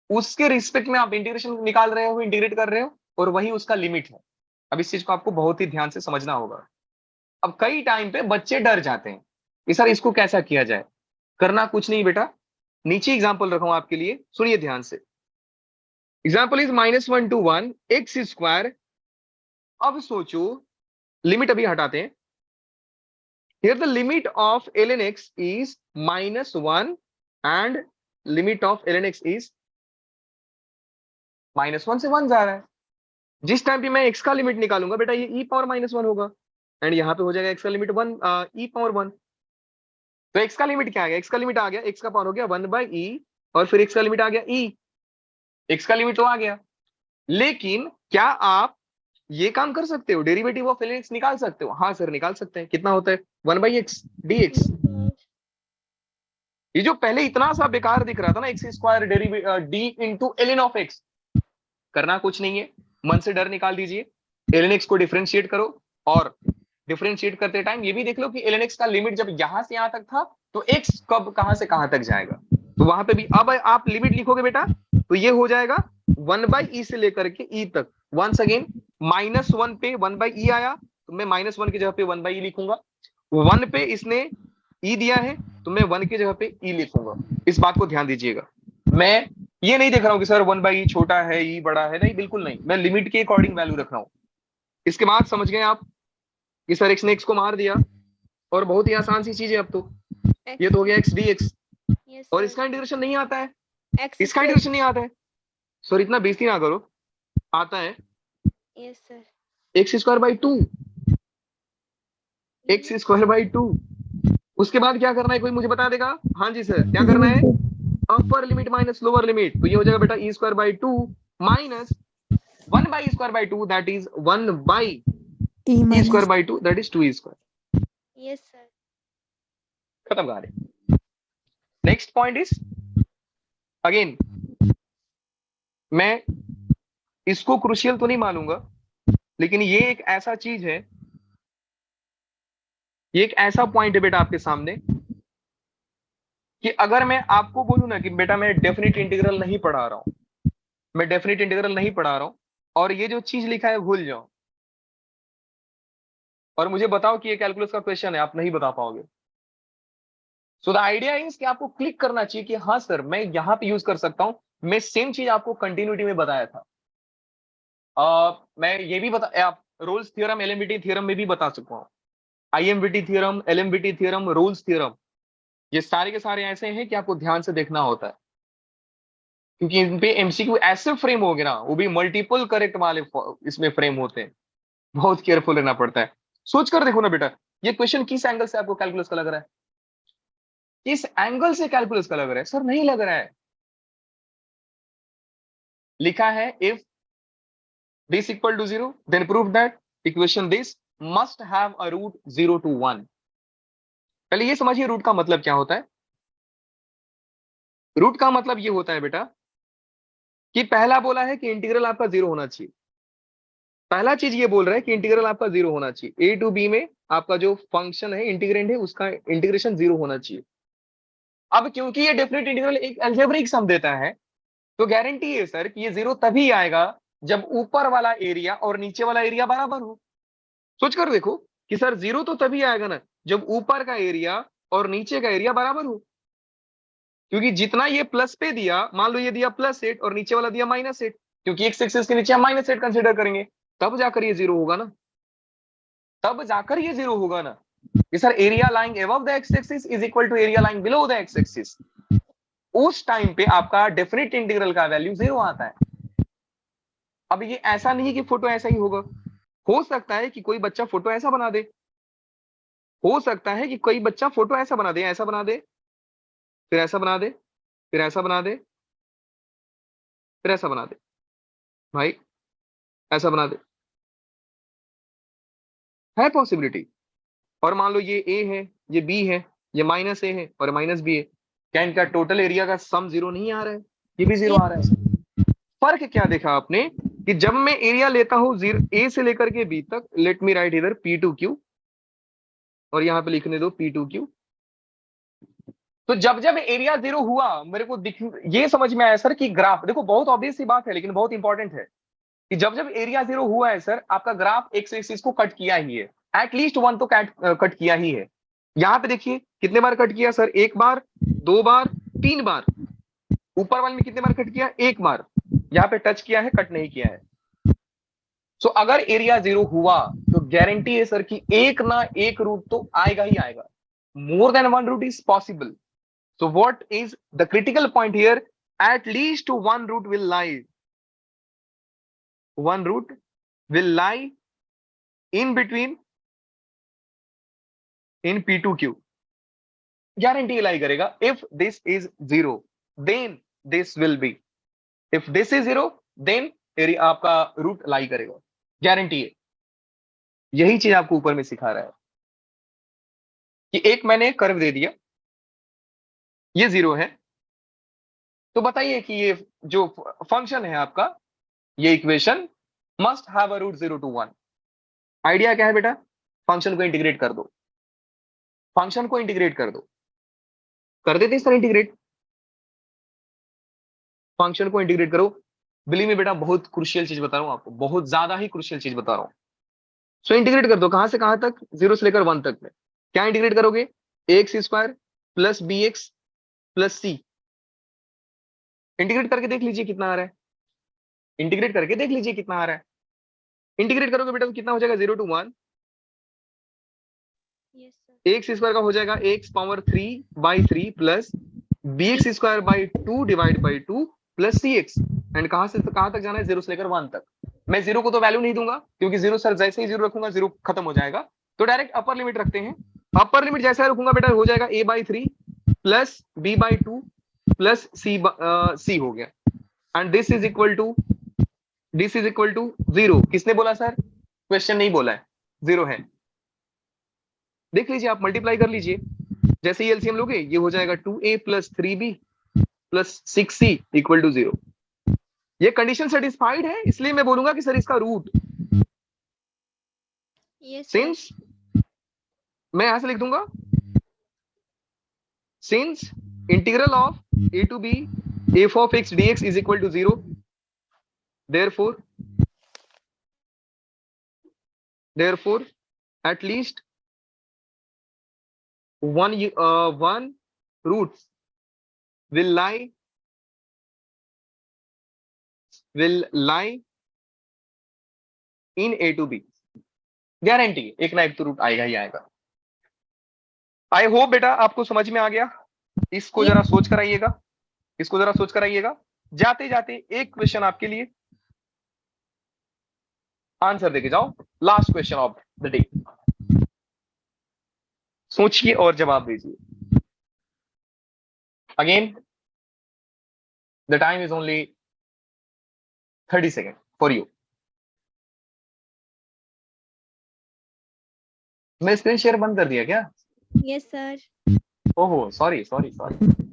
उसके रिस्पेक्ट में आप इंटीग्रेशन निकाल रहे हो, इंटीग्रेट कर रहे हो, और वही उसका लिमिट है। अब इस चीज को आपको बहुत ही ध्यान से समझना होगा। अब कई टाइम पे बच्चे डर जाते हैं कि सर इसको कैसा किया जाए। करना कुछ नहीं बेटा, नीचे एग्जांपल रखा हूं आपके लिए, सुनिए ध्यान से। Example is -1 to 1 x square. अब सोचो, लिमिट अभी हटाते हैं। Here the limit of ln x is -1 and limit of ln x is -1 से 1 जा रहा है। जिस टाइम पे मैं x का लिमिट निकालूंगा बेटा, ये e पावर -1 होगा, एंड यहाँ पे हो जाएगा x का लिमिट 1 e पावर 1। तो x का लिमिट क्या आ गया? x का लिमिट आ गया, x का पावर हो गया 1/e, और फिर x का लिमिट आ गया e। x का लिमिट तो आ गया, लेकिन क्या आप ये काम कर सकते हो, डेरिवेटिव ऑफ ln x निकाल सकते हो? हाँ सर निकाल सकते हैं। कितना होता है? 1/x dx। ये जो पहले इतना सा बेकार दिख रहा था ना, x square d into ln of x, करना कुछ नहीं है, मन से डर निकाल दीजिए, ln x को डिफरेंशिएट करो, और डिफरेंशिएट करते टाइम ये भी देख लो कि ln x का लिमिट जब यहां से यहां तक था तो x कब कहां से कहां तक जाएगा, तो वहां पे भी अब आप लिमिट लिखोगे बेटा, तो ये हो जाएगा 1/e से लेकर के e तक। वंस अगेन -1 पे 1/e आया, तो मैं -1 की जगह पे 1/e लिखूंगा। 1 पे इसने e दिया है, तो मैं 1 की जगह पे e लिखूंगा। इस बात को ध्यान दीजिएगा। मैं ये नहीं देख रहा हूं कि सर 1/e छोटा है, e बड़ा है, नहीं बिल्कुल नहीं, मैं लिमिट के अकॉर्डिंग वैल्यू रख रहा हूं। इसके बाद समझ गए आप कि सर x ने x को मार दिया, और बहुत ही आसान सी चीज है अब तो, ये तो हो गया x dx, और इसका इंटीग्रेशन नहीं आता है, इसका इंटीग्रेशन नहीं आता है। सर इतना बेइज्जती ना करो, आता है yes sir, x square by 2, x square by 2। उसके बाद क्या करना है, कोई मुझे बता देगा? हाँ जी सर, क्या करना है? Upper limit minus lower limit, तो ये हो जाएगा बेटा e square by 2 minus 1/e square by 2, that is 1/e square by 2, that is 2e square. Yes sir. खत्म कहानी। नेक्स्ट पॉइंट इज, अगेन मैं इसको क्रूशियल तो नहीं मानूंगा, लेकिन ये एक ऐसा चीज है, ये एक ऐसा पॉइंट है बेटा आपके सामने, कि अगर मैं आपको बोलूं ना कि बेटा मैं डेफिनेट इंटीग्रल नहीं पढ़ा रहा हूं, मैं डेफिनेट इंटीग्रल नहीं पढ़ा रहा हूं, और ये जो चीज लिखा है भूल जाओ, और मुझे बताओ कि ये कैलकुलस का क्वेश्चन है, आप नहीं बता पाओगे। सो द आइडिया इज कि आपको क्लिक करना चाहिए कि हाँ सर मैं यहां पे यूज कर सकता हूं। मैं सेम चीज आपको कंटिन्यूटी में बताया था। मैं ये भी बता, आप रोल्स थ्योरम एलएमबीटी थ्योरम में भी बता चुका हूं, आईएमबीटी थ्योरम, एलएमबीटी थ्योरम, रोल्स थ्योरम, ये सारे के सारे ऐसे हैं कि आपको ध्यान से देखना होता है, क्योंकि इन पे एमसीक्यू ऐसे फ्रेम हो गए ना, वो भी मल्टीपल करेक्ट वाले इसमें फ्रेम होते हैं, बहुत केयरफुल रहना पड़ता है। सोच कर देखो ना बेटा, ये क्वेश्चन किस एंगल से आपको कैलकुलस का लग रहा है? किस एंगल से कैलकुलस का लग रहा है? सर नहीं लग रहा है। लिखा है if this equal to 0 then prove that equation this must have a root 0 to 1। पहले ये समझिए रूट का मतलब क्या होता है। रूट का मतलब ये होता है बेटा कि पहला बोला है कि इंटीग्रल आपका 0 होना चाहिए, पहला चीज ये बोल रहा है कि इंटीग्रल आपका 0 होना चाहिए, a टू b में आपका जो फंक्शन है इंटीग्रेंड है उसका इंटीग्रेशन 0 होना चाहिए। अब क्योंकि ये डेफिनेट इंटीग्रल एक अलजेब्रिक सम देता है, तो गारंटी है सर कि ये 0 तभी आएगा जब ऊपर वाला एरिया और नीचे वाला एरिया बराबर हो। सोच कर देखो कि सर 0 तो तभी आएगा ना जब ऊपर का एरिया और नीचे का एरिया बराबर हो, क्योंकि जितना ये प्लस पे दिया, मान लो ये दिया +8 और नीचे वाला दिया -8, क्योंकि एक्स एक्सिस के नीचे हम -8 कंसीडर करेंगे, तब जाकर ये 0 होगा ना, तब जाकर ये 0 होगा ना कि sir area lying above the X axis is equal to area lying below the X axis. उस टाइम पे आपका डेफिनेट इंटीग्रल का वैल्यू 0 आता है। अब ये ऐसा नहीं कि फोटो ऐसा ही होगा, हो सकता है कि कोई बच्चा फोटो ऐसा बना दे, हो सकता है कि कोई बच्चा फोटो ऐसा बना दे, ऐसा बना दे, फिर ऐसा बना दे, फिर ऐसा बना दे, फिर ऐसा बना दे, भाई ऐसा बना दे, है पॉसिबिलिटी। और मान लो ये ए है, ये बी है, ये -a है और -b है, क्या इनका टोटल एरिया का सम 0 नहीं आ रहा है? ये भी 0 आ रहा है। फर्क क्या देखा आपने कि जब मैं एरिया लेता हूं ए से लेकर के बी तक, लेट मी राइट इधर P2Q और यहां पे लिखने दो P2Q। तो जब जब एरिया 0 हुआ मेरे को ये समझ में आया सर कि ग्राफ, देखो बहुत ऑब्वियस सी बात है लेकिन बहुत इंपॉर्टेंट है कि जब जब एरिया 0 हुआ है सर, आपका ग्राफ एक्स एक्सिस को कट किया ही है, एटलीस्ट 1 तो कट किया ही है। यहां पे देखिए कितने बार कट किया सर, 1 बार, 2 बार, 3 बार। ऊपर वाले में कितने बार कट किया, 1 बार। यहाँ पे टच किया है, कट नहीं किया है। सो अगर एरिया 0 हुआ तो गारंटी है सर कि एक ना एक रूट तो आएगा ही आएगा। More than 1 root is possible. So what is the critical point here, at least 1 root will lie, 1 root will lie in between in P2Q, guarantee lie करेगा। if this is 0 then this will be, if this is 0 then area आपका रूट लाई करेगा, गारंटी है। यही चीज आपको ऊपर में सिखा रहा है कि एक मैंने कर्व दे दिया, ये 0 है, तो बताइए कि ये जो फंक्शन है आपका, ये equation must have a root 0 to 1। Idea क्या है बेटा, फंक्शन को इंटीग्रेट कर दो, फंक्शन को इंटीग्रेट कर दो, कर देते इस तरह इंटीग्रेट, फंक्शन को इंटीग्रेट करो। बिलीव में बेटा बहुत क्रुशियल चीज बता रहा हूं आपको, बहुत ज्यादा ही क्रुशियल चीज बता रहा हूं। सो इंटीग्रेट कर दो, कहां से कहां तक, 0 से लेकर 1 तक में। क्या इंटीग्रेट करोगे, X square plus B X plus C. Integrate करके देख लीजिए कितना आ रहा है, इंटीग्रेट करके देख लीजिए कितना आ रहा है। इंटीग्रेट करोगे बेटा तो कितना हो जाएगा, 0 to 1, एक्स स्क्वायर का हो जाएगा x power 3/3 plus B x square by 2 divide by 2 plus c x. And कहां से कहां तक जाना है, 0 से लेकर 1 तक। मैं 0 को तो वैल्यू नहीं दूंगा क्योंकि 0 सर जैसे ही 0 रखूंगा 0 खत्म हो जाएगा, तो डायरेक्ट अपर लिमिट रखते हैं। अपर लिमिट जैसा रखूंगा बेटा हो जाएगा a/3 plus b/2 plus c हो गया। And this is equal to 0। किसने बोला सर, क्वेश्चन नहीं बोला है, 0 है। देख लीजिए आप, मल्टीप्लाई कर लीजिए, जैसे ही एलसीएम लोगे ये हो जाएगा 2a plus 3b plus 6c equal to 0। ये कंडीशन सेटिस्फाइड है, इसलिए मैं बोलूंगा कि सर इसका रूट, सिंस मैं यहां से लिख दूंगा, since integral of a to b f of x dx is equal to 0, therefore at least one root will lie in a to b, guarantee एक ना एक तो रूट आएगा ही आएगा। आई होप बेटा आपको समझ में आ गया। इसको जरा सोच कर आइएगा, इसको जरा सोच कर आइएगा। जाते जाते एक क्वेश्चन आपके लिए, आंसर देके जाओ, last question of the day. सोचिए और जवाब दीजिए। Again the time is only 30 second for you. मैं स्क्रीन शेयर बंद कर दिया क्या? Yes sir. ओहो सॉरी सॉरी सॉरी।